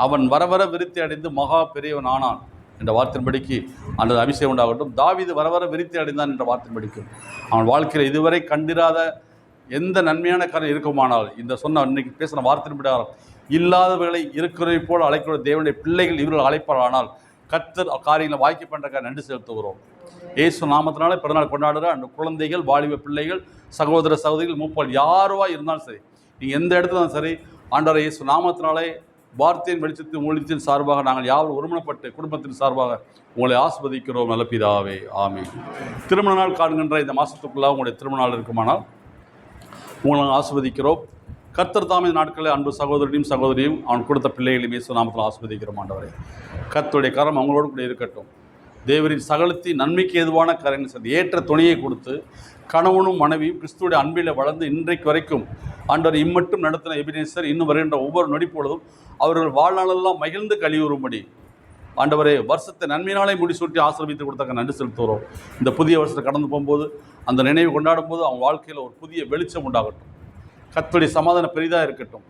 அவன் வர வர விருத்தி அடைந்து மகா பெரியவன் ஆனான் என்ற வார்த்தையின்படிக்கு அந்த அபிஷேகம் உண்டாகட்டும். தாவீது வர வர விருத்தி அடைந்தான் என்ற வார்த்தையின்படிக்கும் அவன் வாழ்க்கையில் இதுவரை கண்டிராத எந்த நன்மையான காரியம் இருக்குமானால் இந்த சொன்ன இன்னைக்கு பேசின வார்த்தையின்படி இல்லாதவர்களை இருக்கிறதை போல் அழைக்கிற தேவனுடைய பிள்ளைகள் இவர்கள் அழைப்பார்கள். கர்த்தர் காரியங்களை வாய்க்கு பண்ணுறக்காக நன்றி செலுத்துகிறோம். இயேசு நாமத்தினாலே பிறநாள் கொண்டாடுற அந்த குழந்தைகள், வாலிப பிள்ளைகள், சகோதர சகோதரிகள், மூப்பல் யாருவா இருந்தாலும் சரி, நீங்கள் எந்த இடத்துல இருந்தாலும் சரி, ஆண்டவரை இயேசு நாமத்தினாலே வார்த்தையின் வெளிச்சத்தின் ஊழியத்தின் சார்பாக நாங்கள் யாரும் ஒருமனப்பட்டு குடும்பத்தின் சார்பாக உங்களை ஆஸ்வதிக்கிறோம். நல்ல பிதாவே, ஆமென். திருமண நாள் காண்கின்ற இந்த மாதத்துக்குள்ளாக உங்களுடைய திருமண நாள் இருக்குமானால் உங்களை ஆஸ்வதிக்கிறோம். கர்த்தர் தாமே நாட்களில் அன்பு சகோதரியும் அவன் கொடுத்த பிள்ளைகளையும் இயேசு நாமத்தில் ஆஸ்வதிக்கிறோம். ஆண்டவரே, கர்த்தருடைய கரம் அவங்களோடு கூட இருக்கட்டும். தேவரின் சகலத்தின் நன்மைக்கு ஏதுவான கரங்களை சேர்ந்து ஏற்ற துணையை கொடுத்து கணவனும் மனைவியும் கிறிஸ்துடைய அன்பில் வளர்ந்து இன்றைக்கு வரைக்கும் ஆண்டவர் இம்மட்டும் நடத்தின எபினேசர் இன்னும் வருகின்ற ஒவ்வொரு நொடிப்பொழுதும் அவர்கள் வாழ்நாளெல்லாம் மகிழ்ந்து கழிவுறும்படி ஆண்டவரே வருஷத்தை நன்மையினாலே முடிசூட்டி ஆசிரமித்து கொடுத்தாங்க நன்றி செலுத்துகிறோம். இந்த புதிய வருஷத்தை கடந்து போகும்போது அந்த நினைவு கொண்டாடும் போது அவங்க வாழ்க்கையில் ஒரு புதிய வெளிச்சம் உண்டாகட்டும். கர்த்தருடைய சமாதானம் பெரிதாக இருக்கட்டும்.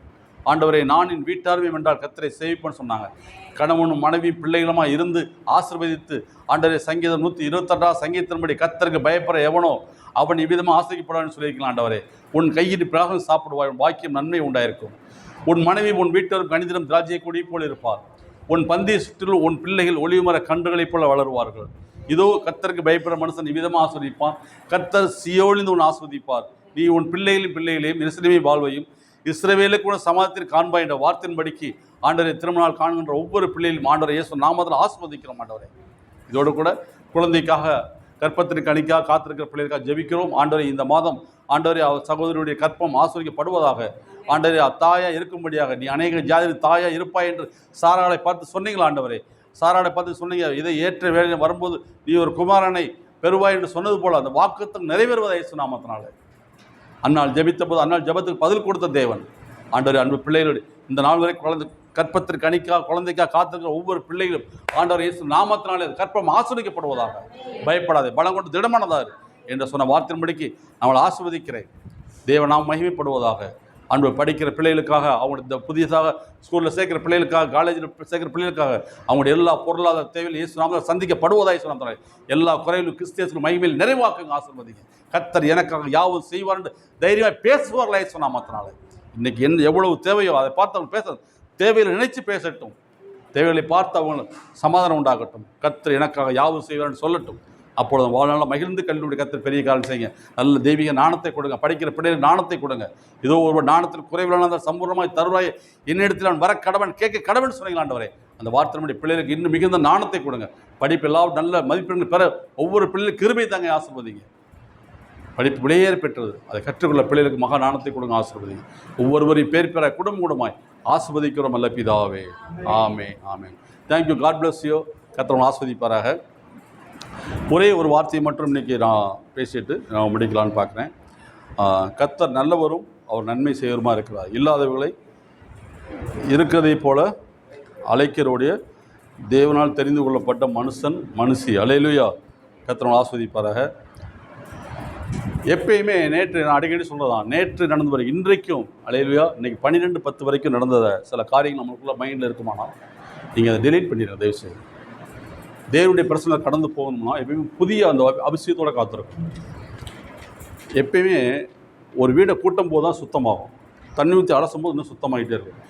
ஆண்டவரே, நான் என் வீட்டார்வையும் என்றால் கர்த்தரை சேவிப்பேன்னு சொன்னாங்க. கணவனும் மனைவி பிள்ளைகளுமாக இருந்து ஆசீர்வதித்து ஆண்டவரே சங்கீதம் 128 சங்கீதத்தின்படி கர்த்தருக்கு பயப்பட எவனோ அவன் இவ்விதமாக ஆசைக்கப்படான்னு சொல்லியிருக்கலாம். ஆண்டவரே, உன் கையில் பிராகம் சாப்பிடுவாய், உன் வாக்கியம் நன்மை உண்டாயிருக்கும். உன் மனைவி உன் வீட்டரும் கணிதரும் திராட்சை கொடி போல் இருப்பார். உன் பந்திய சுற்றிலும் உன் பிள்ளைகள் ஒளிவுமர கன்றுகளைப் போல வளருவார்கள். இதோ கர்த்தருக்கு பயப்படுற மனுஷன் இவ்விதமாக ஆஸ்வதிப்பான். கர்த்தர் சியோலிருந்து உன் ஆஸ்வதிப்பார். நீ உன் பிள்ளைகளையும் எருசலேமின் வாழ்வையும் இஸ்ரவேலுக்கு கூட சமாதானத்தில் காண்பாய் என்ற வார்த்தையின்படிக்கு ஆண்டவரை திரும்ப நாள் காண்கின்ற ஒவ்வொரு பிள்ளையிலும் ஆண்டவரை இயேசு நாமத்தில் ஆஸ்வதிக்கிறோம். ஆண்டவரை இதோடு கூட குழந்தைக்காக கற்பத்திற்கு கணிக்காக காத்திருக்கிற பிள்ளைகளுக்காக ஜெபிக்கிறோம். ஆண்டவரை இந்த மாதம் ஆண்டவரை அவர் சகோதரியுடைய கற்பம் ஆஸ்வதிக்கப்படுவதாக. ஆண்டவரை தாயா இருக்கும்படியாக நீ அநேக ஜாதியில் தாயா இருப்பாய் என்று சாராளை பார்த்து சொன்னீங்களா ஆண்டவரே? சாராளை பார்த்து சொன்னீங்க, இதை ஏற்ற வேலையில் வரும்போது நீ ஒரு குமாரனை பெறுவாய் என்று சொன்னது போல அந்த வாக்குத்தம் நிறைவேறுவதை இயேசு நாமத்தினால. அன்னாள் ஜெபித்த போது அன்னாள் ஜெபத்துக்கு பதில் கொடுத்த தேவன். ஆண்டவரே அன்பு பிள்ளைகளுடைய இந்த நாள் வரை கற்பத்திற்கு கணிக்காக குழந்தைக்காக காத்திருக்கிற ஒவ்வொரு பிள்ளைகளும் ஆண்டவர் இயேசு நாமத்தினாலே கற்பம் ஆஸ்வதிக்கப்படுவதாக. பயப்படாதே, பலம் கொண்டு திடமானதார் என்று சொன்ன வார்த்தையின்படிக்கு அவளை ஆஸ்வதிக்கிறேன். தேவன் நாம் மகிமைப்படுவதாக. அன்பு படிக்கிற பிள்ளைகளுக்காக, அவங்களுடைய இந்த புதியதாக ஸ்கூலில் சேர்க்கிற பிள்ளைகளுக்காக, காலேஜில் சேர்க்கிற பிள்ளைகளுக்காக அவங்களுடைய எல்லா பொருளாதார தேவையில் இயேசு நாமத்தில் சந்திக்கப்படுவதாக சொன்னாங்க. எல்லா குறையிலும் கிறிஸ்தியர்கள் மகிமையில் நிறைவாக்குங்க, ஆசீர்வதிங்க. கர்த்தர் எனக்காக யாவும் செய்வார் என்று தைரியமாக பேசுவார்களா இயேசு நாமத்தினால. இன்றைக்கி எவ்வளவு தேவையோ அதை பார்த்து அவங்க பேச தேவையில் நினைச்சு பேசட்டும். தேவைகளை பார்த்து அவங்க சமாதானம் உண்டாகட்டும். கர்த்தர் எனக்காக யாவும் செய்வார்னு சொல்லட்டும். அப்பொழுது வாழ்நாள் மகிழ்ந்து கல்வியுடைய கர்த்தர் பெரிய காலம் செய்யுங்க. நல்ல தெய்வீக நாணத்தை கொடுங்க. படிக்கிற பிள்ளைகள் நாணத்தை கொடுங்க. ஏதோ ஒரு நாணத்தில் குறைவிலான சம்பூர்ணமாய் தருவாய் என்னிடத்தில் நான் வர கடவன் கேட்க கடவன் சொன்னீங்களாண்டவரே. அந்த வார்த்தையினுடைய பிள்ளைகளுக்கு இன்னும் மிகுந்த நாணத்தை கொடுங்க. படிப்பு எல்லாம் நல்ல மதிப்பெண்கள் பெற ஒவ்வொரு பிள்ளைகளும் கிருபை தாங்க ஆசீர்வதிங்க. படிப்பு விலையேறி பெற்றது அதை கற்றுக்கொள்ள பிள்ளைகளுக்கு மகா நாணத்தை கொடுங்க, ஆசீர்வதிங்க. ஒவ்வொருவரையும் பேர் பெற குடும்பமாய் ஆசீர்வதிக்கிறோம் அல்ல பிதாவே. ஆமே ஆமே. தேங்க்யூ. God bless you. கர்த்தர் ஆசீர்வதிப்பாராக. ஒரே ஒரு வார்த்தையை மட்டும் இன்றைக்கி நான் பேசிட்டு நான் முடிக்கலான்னு பார்க்குறேன். கர்த்தர் நல்லவரும் அவர் நன்மை செய்வருமா இருக்கிறார். இல்லாதவர்களை இருக்கிறதை போல அழைக்கிறோடைய தேவனால் தெரிந்து கொள்ளப்பட்ட மனுஷன் மனுஷி. அல்லேலூயா. கர்த்தர் ஆஸ்வதிப்பாராக. எப்பயுமே நேற்று நான் அடிக்கடி சொல்கிறதான், நேற்று நடந்து வரை இன்றைக்கும் அல்லேலூயா. இன்றைக்கி 12:10 வரைக்கும் நடந்ததை சில காரியங்கள் நம்மளுக்குள்ள மைண்டில் இருக்குமானால் நீங்கள் அதை டெலீட் பண்ணிடுங்க தயவுசெய்து. தேவனுடைய பிரச்சனை கடந்து போகணும்னா எப்பயுமே புதிய அந்த அபிஷேகத்தோடு காத்திருக்கும். எப்பயுமே ஒரு வீடை கூட்டும் போது தான் சுத்தமாகும். தண்ணி ஊற்றி அலசும் போது இன்னும் சுத்தமாகிட்டே இருக்கும்.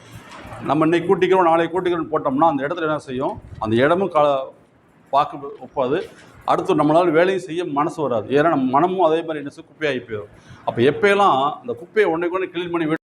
நம்ம இன்னைக்கு கூட்டிக்கிறோம் நாளைக்கு கூட்டிக்கிறோம் போட்டோம்னா அந்த இடத்துல என்ன செய்யும், அந்த இடமும் பார்க்க ஒப்பாது. அடுத்து நம்மளால் வேலையும் செய்ய மனசு வராது. ஏன்னா நம்ம மனமும் அதே மாதிரி என்ன குப்பையாகி போயிடும். அப்போ எப்போயெல்லாம் அந்த குப்பையை ஒன்றைக்கு ஒன்று கிளீன் பண்ணி